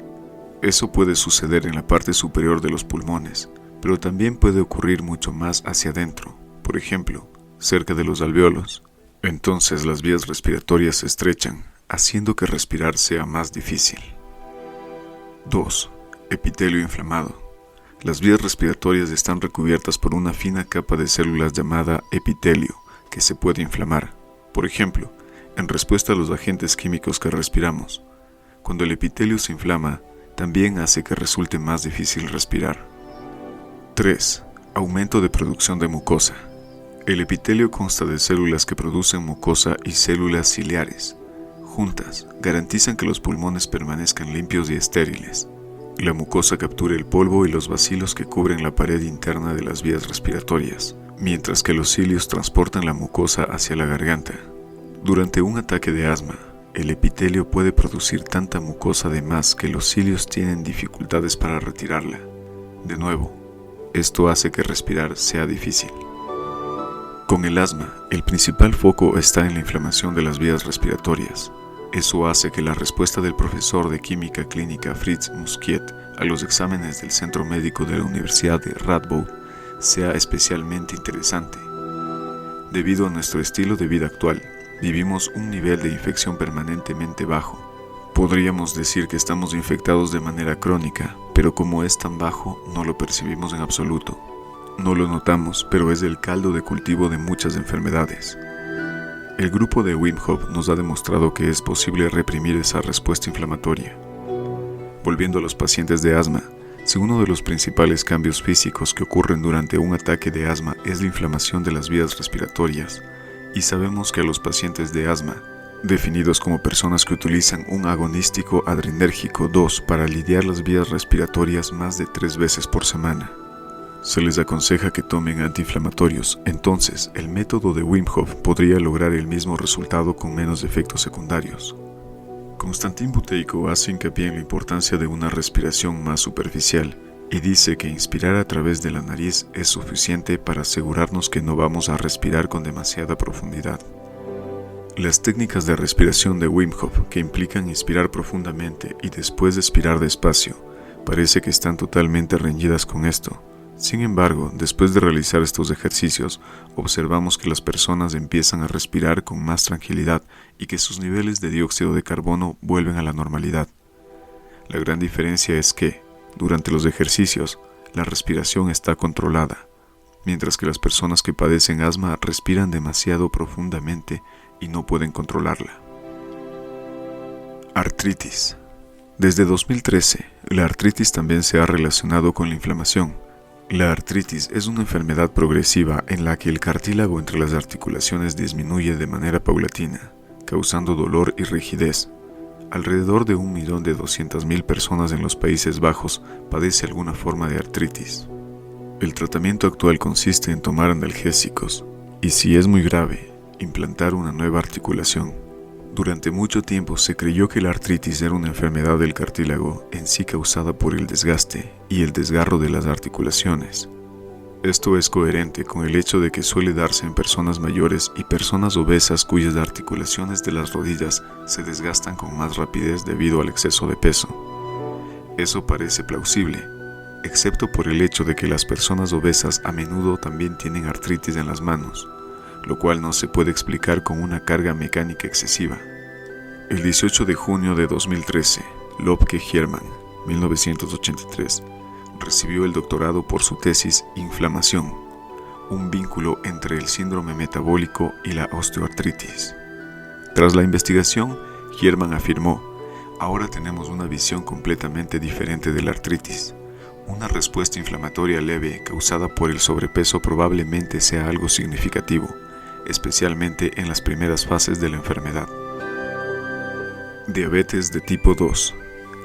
Eso puede suceder en la parte superior de los pulmones, pero también puede ocurrir mucho más hacia adentro, por ejemplo, cerca de los alvéolos. Entonces las vías respiratorias se estrechan, haciendo que respirar sea más difícil. 2. Epitelio inflamado. Las vías respiratorias están recubiertas por una fina capa de células llamada epitelio, que se puede inflamar, por ejemplo, en respuesta a los agentes químicos que respiramos. Cuando el epitelio se inflama, también hace que resulte más difícil respirar. 3. Aumento de producción de mucosa. El epitelio consta de células que producen mucosa y células ciliares. Juntas, garantizan que los pulmones permanezcan limpios y estériles. La mucosa captura el polvo y los bacilos que cubren la pared interna de las vías respiratorias, mientras que los cilios transportan la mucosa hacia la garganta. Durante un ataque de asma, el epitelio puede producir tanta mucosa de más que los cilios tienen dificultades para retirarla. De nuevo, esto hace que respirar sea difícil. Con el asma, el principal foco está en la inflamación de las vías respiratorias. Eso hace que la respuesta del profesor de química clínica Fritz Muskiet a los exámenes del Centro Médico de la Universidad de Radboud sea especialmente interesante. Debido a nuestro estilo de vida actual, vivimos un nivel de infección permanentemente bajo. Podríamos decir que estamos infectados de manera crónica, pero como es tan bajo, no lo percibimos en absoluto. No lo notamos, pero es el caldo de cultivo de muchas enfermedades. El grupo de Wim Hof nos ha demostrado que es posible reprimir esa respuesta inflamatoria. Volviendo a los pacientes de asma, si uno de los principales cambios físicos que ocurren durante un ataque de asma es la inflamación de las vías respiratorias, y sabemos que a los pacientes de asma, definidos como personas que utilizan un agonístico adrenérgico 2 para lidiar las vías respiratorias más de 3 veces por semana, se les aconseja que tomen antiinflamatorios. Entonces, el método de Wim Hof podría lograr el mismo resultado con menos efectos secundarios. Konstantin Buteyko hace hincapié en la importancia de una respiración más superficial y dice que inspirar a través de la nariz es suficiente para asegurarnos que no vamos a respirar con demasiada profundidad. Las técnicas de respiración de Wim Hof, que implican inspirar profundamente y después expirar despacio, parece que están totalmente reñidas con esto. Sin embargo, después de realizar estos ejercicios, observamos que las personas empiezan a respirar con más tranquilidad y que sus niveles de dióxido de carbono vuelven a la normalidad. La gran diferencia es que, durante los ejercicios, la respiración está controlada, mientras que las personas que padecen asma respiran demasiado profundamente y no pueden controlarla. Artritis. Desde 2013, la artritis también se ha relacionado con la inflamación. La artritis es una enfermedad progresiva en la que el cartílago entre las articulaciones disminuye de manera paulatina, causando dolor y rigidez. Alrededor de 1.200.000 personas en los Países Bajos padece alguna forma de artritis. El tratamiento actual consiste en tomar analgésicos y, si es muy grave, implantar una nueva articulación. Durante mucho tiempo se creyó que la artritis era una enfermedad del cartílago en sí causada por el desgaste y el desgarro de las articulaciones. Esto es coherente con el hecho de que suele darse en personas mayores y personas obesas cuyas articulaciones de las rodillas se desgastan con más rapidez debido al exceso de peso. Eso parece plausible, excepto por el hecho de que las personas obesas a menudo también tienen artritis en las manos, lo cual no se puede explicar con una carga mecánica excesiva. El 18 de junio de 2013, Lobke Hermann, 1983, recibió el doctorado por su tesis Inflamación, un vínculo entre el síndrome metabólico y la osteoartritis. Tras la investigación, Hermann afirmó: ahora tenemos una visión completamente diferente de la artritis. Una respuesta inflamatoria leve causada por el sobrepeso probablemente sea algo significativo. especialmente en las primeras fases de la enfermedad. Diabetes de tipo 2.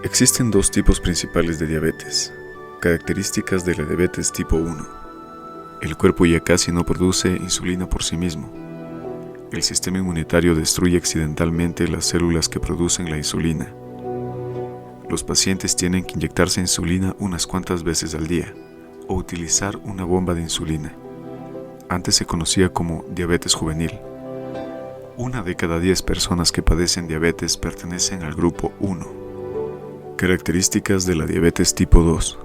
Existen dos tipos principales de diabetes. Características de la diabetes tipo 1. El cuerpo ya casi no produce insulina por sí mismo. El sistema inmunitario destruye accidentalmente las células que producen la insulina. Los pacientes tienen que inyectarse insulina unas cuantas veces al día o utilizar una bomba de insulina. Antes se conocía como diabetes juvenil. 1 de cada 10 personas que padecen diabetes pertenecen al grupo 1. Características de la diabetes tipo 2.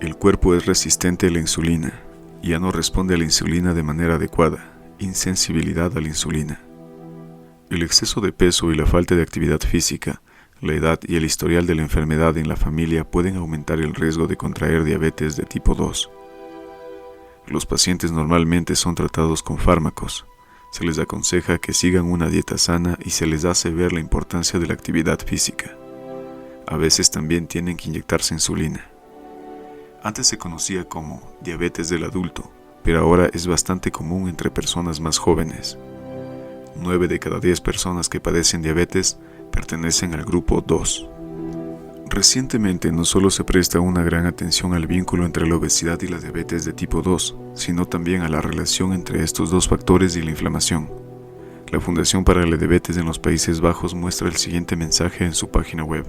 El cuerpo es resistente a la insulina. Ya no responde a la insulina de manera adecuada. Insensibilidad a la insulina. El exceso de peso y la falta de actividad física, la edad y el historial de la enfermedad en la familia pueden aumentar el riesgo de contraer diabetes de tipo 2. Los pacientes normalmente son tratados con fármacos. Se les aconseja que sigan una dieta sana y se les hace ver la importancia de la actividad física. A veces también tienen que inyectarse insulina. Antes se conocía como diabetes del adulto, pero ahora es bastante común entre personas más jóvenes. 9 de cada 10 personas que padecen diabetes pertenecen al grupo 2. Recientemente no solo se presta una gran atención al vínculo entre la obesidad y la diabetes de tipo 2, sino también a la relación entre estos dos factores y la inflamación. La Fundación para la Diabetes en los Países Bajos muestra el siguiente mensaje en su página web.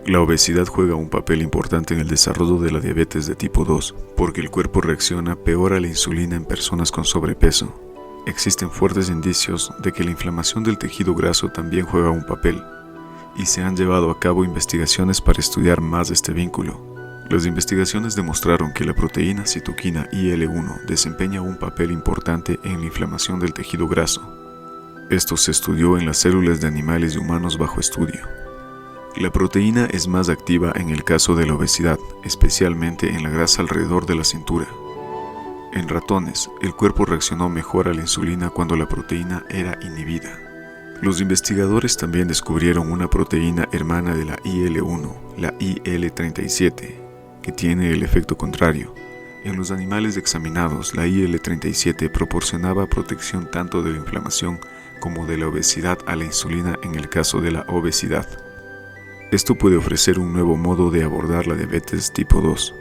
La obesidad juega un papel importante en el desarrollo de la diabetes de tipo 2, porque el cuerpo reacciona peor a la insulina en personas con sobrepeso. Existen fuertes indicios de que la inflamación del tejido graso también juega un papel, y se han llevado a cabo investigaciones para estudiar más este vínculo. Las investigaciones demostraron que la proteína citoquina IL-1 desempeña un papel importante en la inflamación del tejido graso. Esto se estudió en las células de animales y humanos bajo estudio. La proteína es más activa en el caso de la obesidad, especialmente en la grasa alrededor de la cintura. En ratones, el cuerpo reaccionó mejor a la insulina cuando la proteína era inhibida. Los investigadores también descubrieron una proteína hermana de la IL-1, la IL-37, que tiene el efecto contrario. En los animales examinados, la IL-37 proporcionaba protección tanto de la inflamación como de la obesidad a la insulina en el caso de la obesidad. Esto puede ofrecer un nuevo modo de abordar la diabetes tipo 2.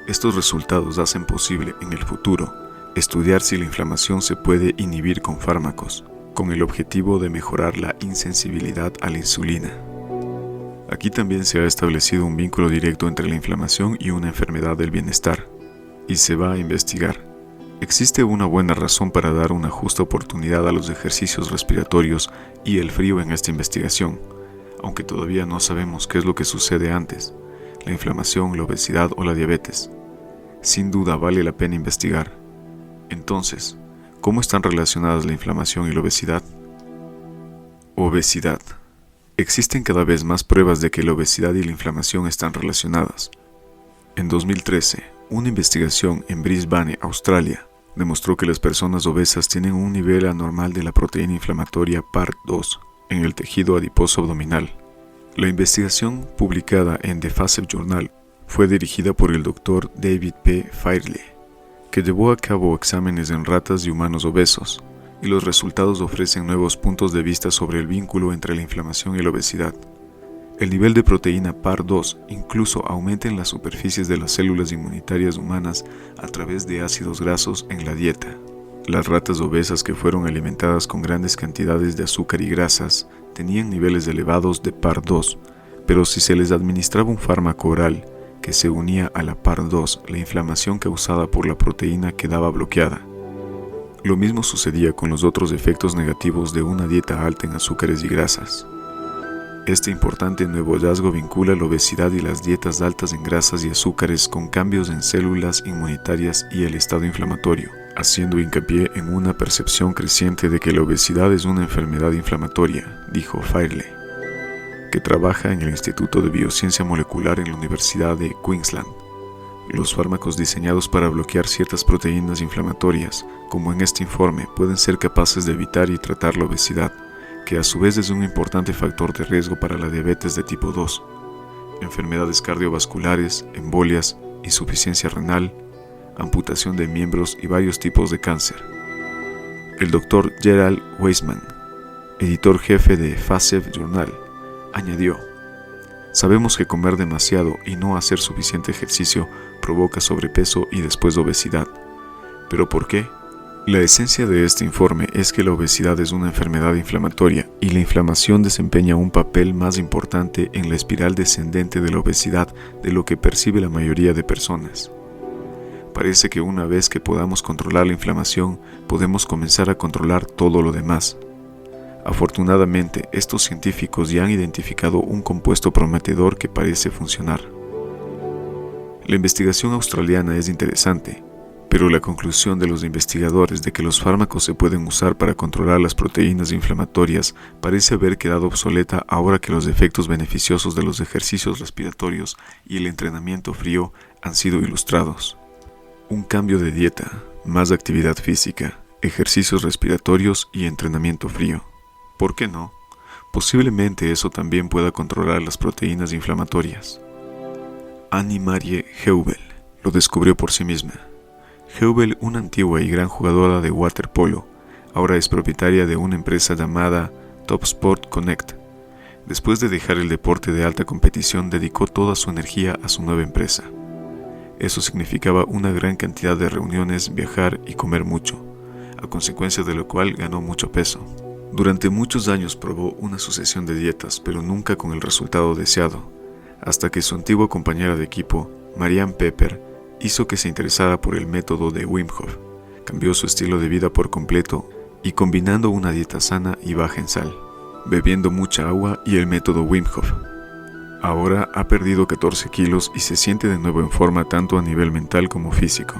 Estos resultados hacen posible en el futuro estudiar si la inflamación se puede inhibir con fármacos, con el objetivo de mejorar la insensibilidad a la insulina. Aquí también se ha establecido un vínculo directo entre la inflamación y una enfermedad del bienestar, y se va a investigar. Existe una buena razón para dar una justa oportunidad a los ejercicios respiratorios y el frío en esta investigación, aunque todavía no sabemos qué es lo que sucede antes, la inflamación, la obesidad o la diabetes. Sin duda vale la pena investigar. Entonces, ¿cómo están relacionadas la inflamación y la obesidad? Obesidad. Existen cada vez más pruebas de que la obesidad y la inflamación están relacionadas. En 2013, una investigación en Brisbane, Australia, demostró que las personas obesas tienen un nivel anormal de la proteína inflamatoria PAR2 en el tejido adiposo abdominal. La investigación, publicada en The FASEB Journal, fue dirigida por el Dr. David P. Fairley, que llevó a cabo exámenes en ratas y humanos obesos, y los resultados ofrecen nuevos puntos de vista sobre el vínculo entre la inflamación y la obesidad. El nivel de proteína PAR2 incluso aumenta en las superficies de las células inmunitarias humanas a través de ácidos grasos en la dieta. Las ratas obesas que fueron alimentadas con grandes cantidades de azúcar y grasas tenían niveles elevados de PAR2, pero si se les administraba un fármaco oral que se unía a la PAR2, la inflamación causada por la proteína quedaba bloqueada. Lo mismo sucedía con los otros efectos negativos de una dieta alta en azúcares y grasas. Este importante nuevo hallazgo vincula la obesidad y las dietas altas en grasas y azúcares con cambios en células inmunitarias y el estado inflamatorio, haciendo hincapié en una percepción creciente de que la obesidad es una enfermedad inflamatoria, dijo Fairley, que trabaja en el Instituto de Biociencia Molecular en la Universidad de Queensland. Los fármacos diseñados para bloquear ciertas proteínas inflamatorias, como en este informe, pueden ser capaces de evitar y tratar la obesidad, que a su vez es un importante factor de riesgo para la diabetes de tipo 2, enfermedades cardiovasculares, embolias, insuficiencia renal, amputación de miembros y varios tipos de cáncer. El Dr. Gerald Weissman, editor jefe de FASEB Journal, añadió: sabemos que comer demasiado y no hacer suficiente ejercicio provoca sobrepeso y después obesidad. ¿Pero por qué? La esencia de este informe es que la obesidad es una enfermedad inflamatoria y la inflamación desempeña un papel más importante en la espiral descendente de la obesidad de lo que percibe la mayoría de personas. Parece que una vez que podamos controlar la inflamación, podemos comenzar a controlar todo lo demás. Afortunadamente, estos científicos ya han identificado un compuesto prometedor que parece funcionar. La investigación australiana es interesante, pero la conclusión de los investigadores de que los fármacos se pueden usar para controlar las proteínas inflamatorias parece haber quedado obsoleta ahora que los efectos beneficiosos de los ejercicios respiratorios y el entrenamiento frío han sido ilustrados. Un cambio de dieta, más actividad física, ejercicios respiratorios y entrenamiento frío. ¿Por qué no? Posiblemente eso también pueda controlar las proteínas inflamatorias. Annie-Marie Heubel lo descubrió por sí misma. Heubel, una antigua y gran jugadora de waterpolo, ahora es propietaria de una empresa llamada Top Sport Connect. Después de dejar el deporte de alta competición, dedicó toda su energía a su nueva empresa. Eso significaba una gran cantidad de reuniones, viajar y comer mucho, a consecuencia de lo cual ganó mucho peso. Durante muchos años probó una sucesión de dietas, pero nunca con el resultado deseado, hasta que su antigua compañera de equipo, Marianne Pepper, hizo que se interesara por el método de Wim Hof. Cambió su estilo de vida por completo y combinando una dieta sana y baja en sal, bebiendo mucha agua y el método Wim Hof. Ahora ha perdido 14 kilos y se siente de nuevo en forma tanto a nivel mental como físico.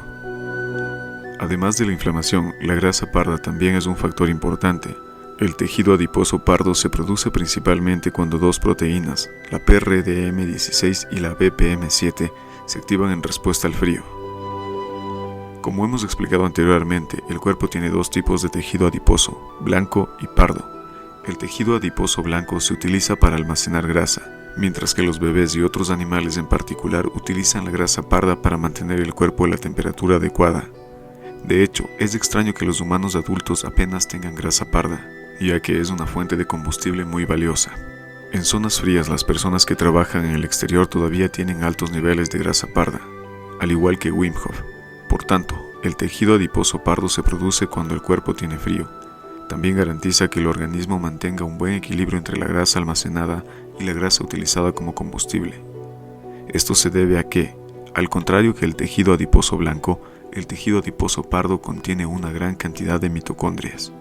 Además de la inflamación, la grasa parda también es un factor importante. El tejido adiposo pardo se produce principalmente cuando dos proteínas, la PRDM16 y la BPM7, se activan en respuesta al frío. Como hemos explicado anteriormente, el cuerpo tiene dos tipos de tejido adiposo, blanco y pardo. El tejido adiposo blanco se utiliza para almacenar grasa, mientras que los bebés y otros animales en particular utilizan la grasa parda para mantener el cuerpo a la temperatura adecuada. De hecho, es extraño que los humanos adultos apenas tengan grasa parda, ya que es una fuente de combustible muy valiosa. En zonas frías, las personas que trabajan en el exterior todavía tienen altos niveles de grasa parda, al igual que Wim Hof. Por tanto, el tejido adiposo pardo se produce cuando el cuerpo tiene frío. También garantiza que el organismo mantenga un buen equilibrio entre la grasa almacenada y la grasa utilizada como combustible. Esto se debe a que, al contrario que el tejido adiposo blanco, el tejido adiposo pardo contiene una gran cantidad de mitocondrias.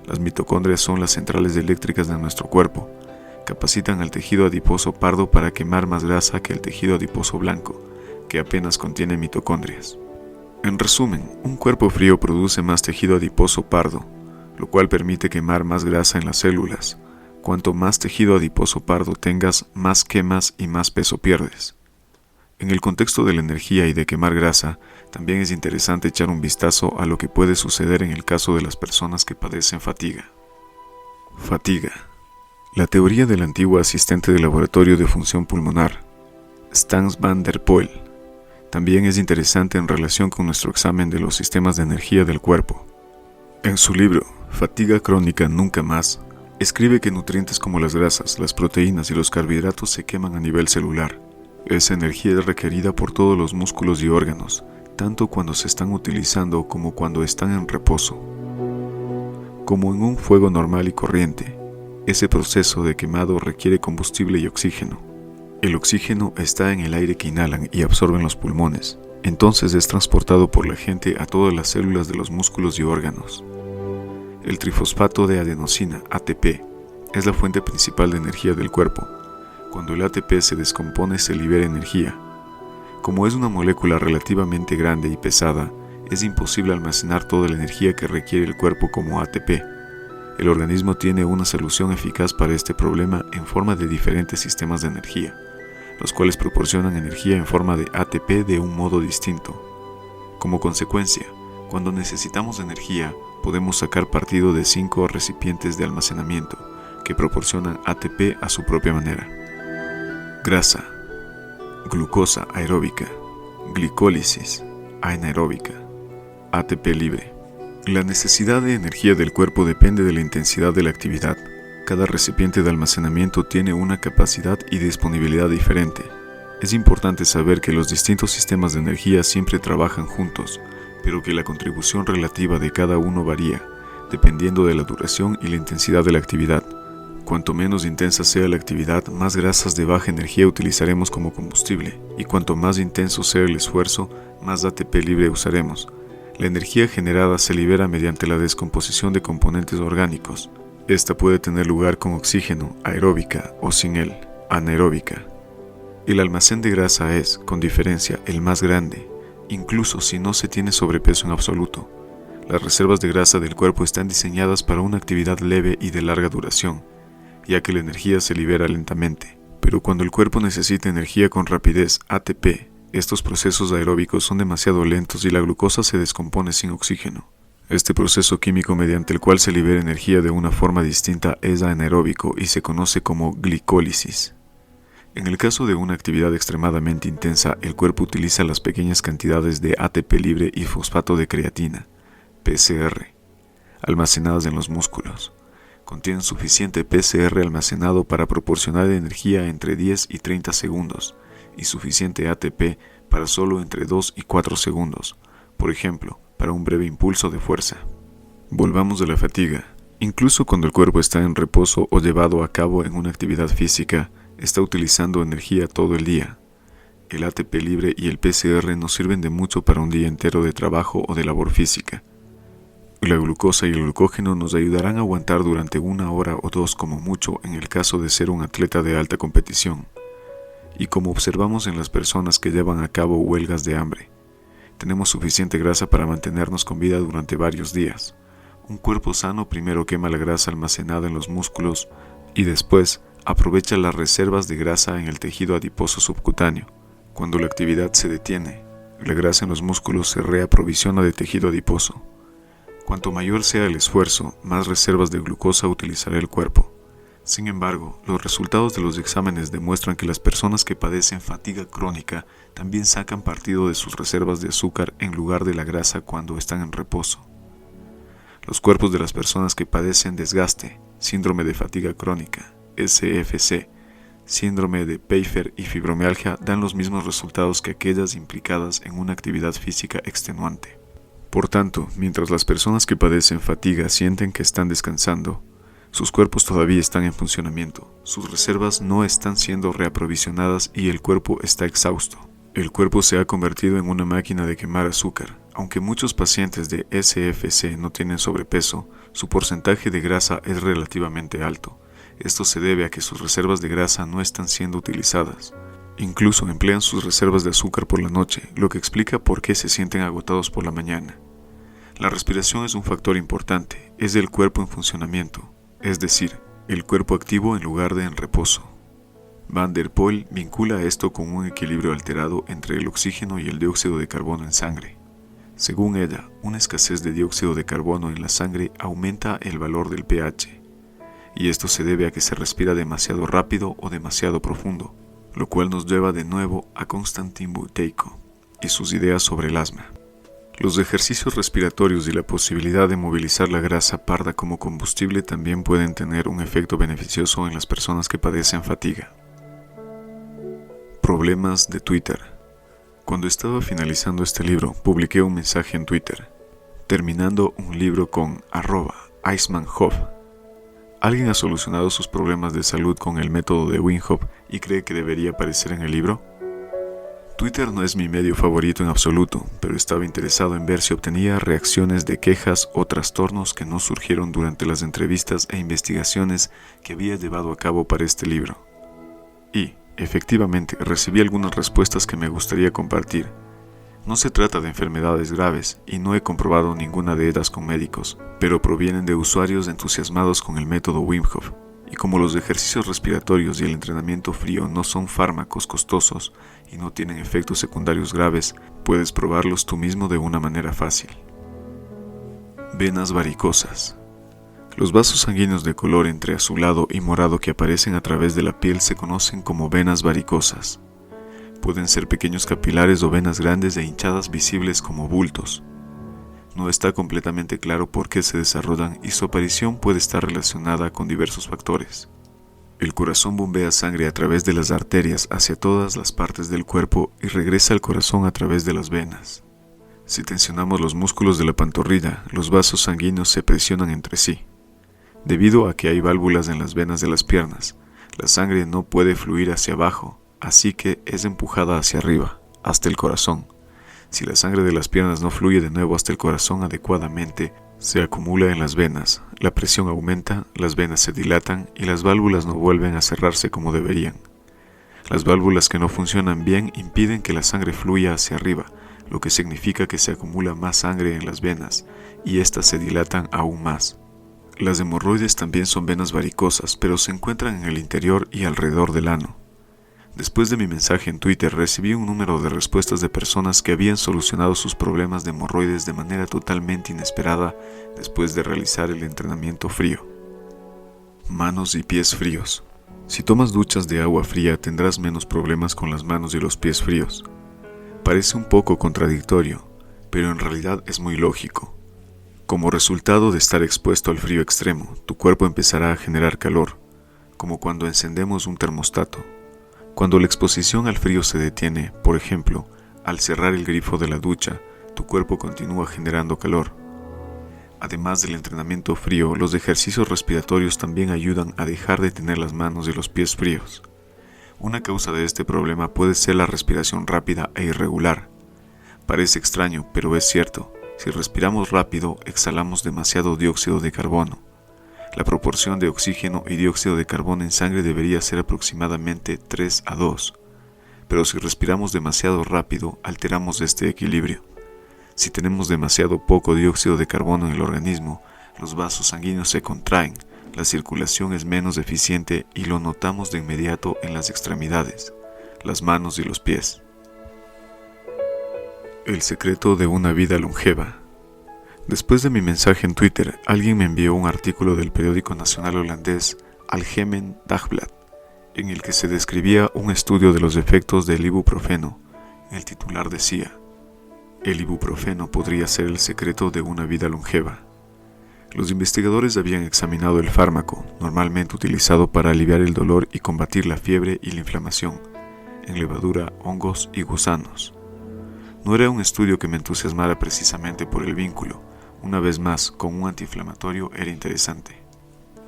Las mitocondrias son las centrales eléctricas de nuestro cuerpo. Capacitan al tejido adiposo pardo para quemar más grasa que el tejido adiposo blanco, que apenas contiene mitocondrias. En resumen, un cuerpo frío produce más tejido adiposo pardo, lo cual permite quemar más grasa en las células. Cuanto más tejido adiposo pardo tengas, más quemas y más peso pierdes. En el contexto de la energía y de quemar grasa, también es interesante echar un vistazo a lo que puede suceder en el caso de las personas que padecen fatiga. Fatiga. La teoría del antiguo asistente de laboratorio de función pulmonar, Stans van der Poel, también es interesante en relación con nuestro examen de los sistemas de energía del cuerpo. En su libro, Fatiga crónica nunca más, escribe que nutrientes como las grasas, las proteínas y los carbohidratos se queman a nivel celular. Esa energía es requerida por todos los músculos y órganos, tanto cuando se están utilizando como cuando están en reposo. Como en un fuego normal y corriente, ese proceso de quemado requiere combustible y oxígeno. El oxígeno está en el aire que inhalan y absorben los pulmones, entonces es transportado por la gente a todas las células de los músculos y órganos. El trifosfato de adenosina, ATP, es la fuente principal de energía del cuerpo. Cuando el ATP se descompone se libera energía. Como es una molécula relativamente grande y pesada, es imposible almacenar toda la energía que requiere el cuerpo como ATP. El organismo tiene una solución eficaz para este problema en forma de diferentes sistemas de energía, los cuales proporcionan energía en forma de ATP de un modo distinto. Como consecuencia, cuando necesitamos energía, podemos sacar partido de 5 recipientes de almacenamiento que proporcionan ATP a su propia manera. Grasa, glucosa aeróbica, glicólisis anaeróbica, ATP libre. La necesidad de energía del cuerpo depende de la intensidad de la actividad. Cada recipiente de almacenamiento tiene una capacidad y disponibilidad diferente. Es importante saber que los distintos sistemas de energía siempre trabajan juntos, pero que la contribución relativa de cada uno varía, dependiendo de la duración y la intensidad de la actividad. Cuanto menos intensa sea la actividad, más grasas de baja energía utilizaremos como combustible, y cuanto más intenso sea el esfuerzo, más ATP libre usaremos. La energía generada se libera mediante la descomposición de componentes orgánicos. Esta puede tener lugar con oxígeno, aeróbica, o sin él, anaeróbica. El almacén de grasa es, con diferencia, el más grande, incluso si no se tiene sobrepeso en absoluto. Las reservas de grasa del cuerpo están diseñadas para una actividad leve y de larga duración, ya que la energía se libera lentamente. Pero cuando el cuerpo necesita energía con rapidez, ATP, estos procesos aeróbicos son demasiado lentos y la glucosa se descompone sin oxígeno. Este proceso químico mediante el cual se libera energía de una forma distinta es anaeróbico y se conoce como glicólisis. En el caso de una actividad extremadamente intensa, el cuerpo utiliza las pequeñas cantidades de ATP libre y fosfato de creatina, PCR, almacenadas en los músculos. Contienen suficiente PCR almacenado para proporcionar energía entre 10 y 30 segundos y suficiente ATP para solo entre 2 y 4 segundos, por ejemplo, para un breve impulso de fuerza. Volvamos a la fatiga. Incluso cuando el cuerpo está en reposo o llevado a cabo en una actividad física, está utilizando energía todo el día. El ATP libre y el PCR nos sirven de mucho para un día entero de trabajo o de labor física. La glucosa y el glucógeno nos ayudarán a aguantar durante 1 hora o 2 como mucho en el caso de ser un atleta de alta competición. Y como observamos en las personas que llevan a cabo huelgas de hambre, tenemos suficiente grasa para mantenernos con vida durante varios días. Un cuerpo sano primero quema la grasa almacenada en los músculos y después aprovecha las reservas de grasa en el tejido adiposo subcutáneo. Cuando la actividad se detiene, la grasa en los músculos se reaprovisiona de tejido adiposo. Cuanto mayor sea el esfuerzo, más reservas de glucosa utilizará el cuerpo. Sin embargo, los resultados de los exámenes demuestran que las personas que padecen fatiga crónica también sacan partido de sus reservas de azúcar en lugar de la grasa cuando están en reposo. Los cuerpos de las personas que padecen desgaste, síndrome de fatiga crónica, SFC, síndrome de Pfeiffer y fibromialgia dan los mismos resultados que aquellas implicadas en una actividad física extenuante. Por tanto, mientras las personas que padecen fatiga sienten que están descansando, sus cuerpos todavía están en funcionamiento, sus reservas no están siendo reaprovisionadas y el cuerpo está exhausto. El cuerpo se ha convertido en una máquina de quemar azúcar. Aunque muchos pacientes de SFC no tienen sobrepeso, su porcentaje de grasa es relativamente alto. Esto se debe a que sus reservas de grasa no están siendo utilizadas. Incluso emplean sus reservas de azúcar por la noche, lo que explica por qué se sienten agotados por la mañana. La respiración es un factor importante, es el cuerpo en funcionamiento, es decir, el cuerpo activo en lugar de en reposo. Van der Poel vincula esto con un equilibrio alterado entre el oxígeno y el dióxido de carbono en sangre. Según ella, una escasez de dióxido de carbono en la sangre aumenta el valor del pH, y esto se debe a que se respira demasiado rápido o demasiado profundo, lo cual nos lleva de nuevo a Konstantin Buteiko y sus ideas sobre el asma. Los ejercicios respiratorios y la posibilidad de movilizar la grasa parda como combustible también pueden tener un efecto beneficioso en las personas que padecen fatiga. Problemas de Twitter. Cuando estaba finalizando este libro, publiqué un mensaje en Twitter, terminando un libro con @IcemanHof. ¿Alguien ha solucionado sus problemas de salud con el método de Wim Hof y cree que debería aparecer en el libro? Twitter no es mi medio favorito en absoluto, pero estaba interesado en ver si obtenía reacciones de quejas o trastornos que no surgieron durante las entrevistas e investigaciones que había llevado a cabo para este libro. Y, efectivamente, recibí algunas respuestas que me gustaría compartir. No se trata de enfermedades graves y no he comprobado ninguna de ellas con médicos, pero provienen de usuarios entusiasmados con el método Wim Hof. Y como los ejercicios respiratorios y el entrenamiento frío no son fármacos costosos y no tienen efectos secundarios graves, puedes probarlos tú mismo de una manera fácil. Venas varicosas. Los vasos sanguíneos de color entre azulado y morado que aparecen a través de la piel se conocen como venas varicosas. Pueden ser pequeños capilares o venas grandes e hinchadas visibles como bultos. No está completamente claro por qué se desarrollan y su aparición puede estar relacionada con diversos factores. El corazón bombea sangre a través de las arterias hacia todas las partes del cuerpo y regresa al corazón a través de las venas. Si tensionamos los músculos de la pantorrilla, los vasos sanguíneos se presionan entre sí. Debido a que hay válvulas en las venas de las piernas, la sangre no puede fluir hacia abajo, así que es empujada hacia arriba, hasta el corazón. Si la sangre de las piernas no fluye de nuevo hasta el corazón adecuadamente, se acumula en las venas, la presión aumenta, las venas se dilatan y las válvulas no vuelven a cerrarse como deberían. Las válvulas que no funcionan bien impiden que la sangre fluya hacia arriba, lo que significa que se acumula más sangre en las venas y éstas se dilatan aún más. Las hemorroides también son venas varicosas, pero se encuentran en el interior y alrededor del ano. Después de mi mensaje en Twitter recibí un número de respuestas de personas que habían solucionado sus problemas de hemorroides de manera totalmente inesperada después de realizar el entrenamiento frío. Manos y pies fríos. Si tomas duchas de agua fría tendrás menos problemas con las manos y los pies fríos. Parece un poco contradictorio, pero en realidad es muy lógico. Como resultado de estar expuesto al frío extremo, tu cuerpo empezará a generar calor, como cuando encendemos un termostato. Cuando la exposición al frío se detiene, por ejemplo, al cerrar el grifo de la ducha, tu cuerpo continúa generando calor. Además del entrenamiento frío, los ejercicios respiratorios también ayudan a dejar de tener las manos y los pies fríos. Una causa de este problema puede ser la respiración rápida e irregular. Parece extraño, pero es cierto. Si respiramos rápido, exhalamos demasiado dióxido de carbono. La proporción de oxígeno y dióxido de carbono en sangre debería ser aproximadamente 3:2, pero si respiramos demasiado rápido, alteramos este equilibrio. Si tenemos demasiado poco dióxido de carbono en el organismo, los vasos sanguíneos se contraen, la circulación es menos eficiente y lo notamos de inmediato en las extremidades, las manos y los pies. El secreto de una vida longeva. Después de mi mensaje en Twitter, alguien me envió un artículo del periódico nacional holandés Algemeen Dagblad, en el que se describía un estudio de los efectos del ibuprofeno. El titular decía: el ibuprofeno podría ser el secreto de una vida longeva. Los investigadores habían examinado el fármaco, normalmente utilizado para aliviar el dolor y combatir la fiebre y la inflamación, en levadura, hongos y gusanos. No era un estudio que me entusiasmara precisamente por el vínculo. Una vez más, con un antiinflamatorio era interesante.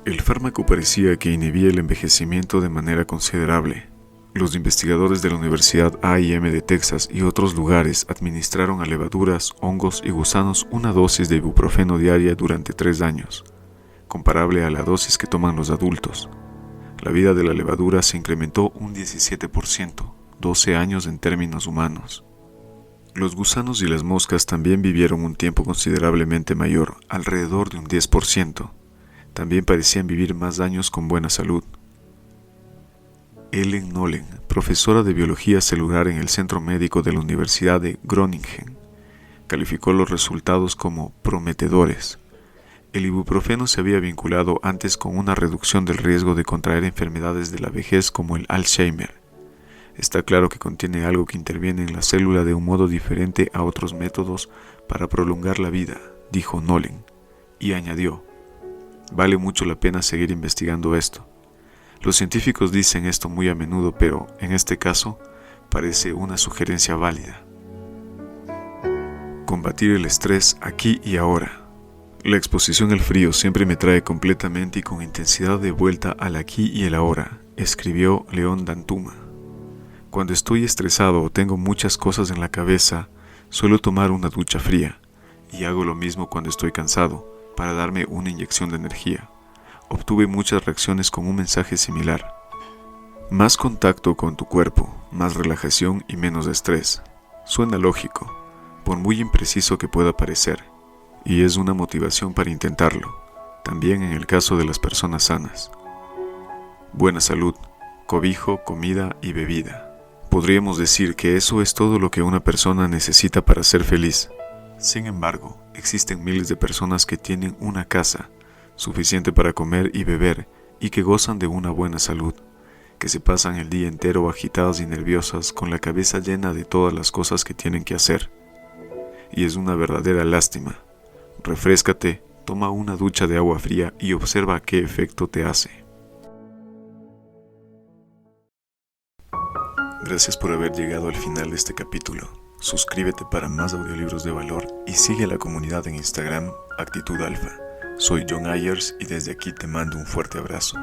El fármaco parecía que inhibía el envejecimiento de manera considerable. Los investigadores de la Universidad A&M de Texas y otros lugares administraron a levaduras, hongos y gusanos una dosis de ibuprofeno diaria durante 3 años, comparable a la dosis que toman los adultos. La vida de la levadura se incrementó un 17%, 12 años en términos humanos. Los gusanos y las moscas también vivieron un tiempo considerablemente mayor, alrededor de un 10%. También parecían vivir más años con buena salud. Ellen Nolen, profesora de biología celular en el Centro Médico de la Universidad de Groningen, calificó los resultados como prometedores. El ibuprofeno se había vinculado antes con una reducción del riesgo de contraer enfermedades de la vejez como el Alzheimer. Está claro que contiene algo que interviene en la célula de un modo diferente a otros métodos para prolongar la vida, dijo Nolen, y añadió: vale mucho la pena seguir investigando esto. Los científicos dicen esto muy a menudo, pero en este caso parece una sugerencia válida. Combatir el estrés aquí y ahora. La exposición al frío siempre me trae completamente y con intensidad de vuelta al aquí y el ahora, escribió Leon Dantuma. Cuando estoy estresado o tengo muchas cosas en la cabeza, suelo tomar una ducha fría, y hago lo mismo cuando estoy cansado, para darme una inyección de energía. Obtuve muchas reacciones con un mensaje similar. Más contacto con tu cuerpo, más relajación y menos estrés. Suena lógico, por muy impreciso que pueda parecer, y es una motivación para intentarlo, también en el caso de las personas sanas. Buena salud, cobijo, comida y bebida. Podríamos decir que eso es todo lo que una persona necesita para ser feliz. Sin embargo, existen miles de personas que tienen una casa, suficiente para comer y beber, y que gozan de una buena salud, que se pasan el día entero agitadas y nerviosas con la cabeza llena de todas las cosas que tienen que hacer. Y es una verdadera lástima, Refréscate, toma una ducha de agua fría y observa qué efecto te hace. Gracias por haber llegado al final de este capítulo. Suscríbete para más audiolibros de valor y sigue la comunidad en Instagram Actitud Alfa. Soy John Ayers y desde aquí te mando un fuerte abrazo.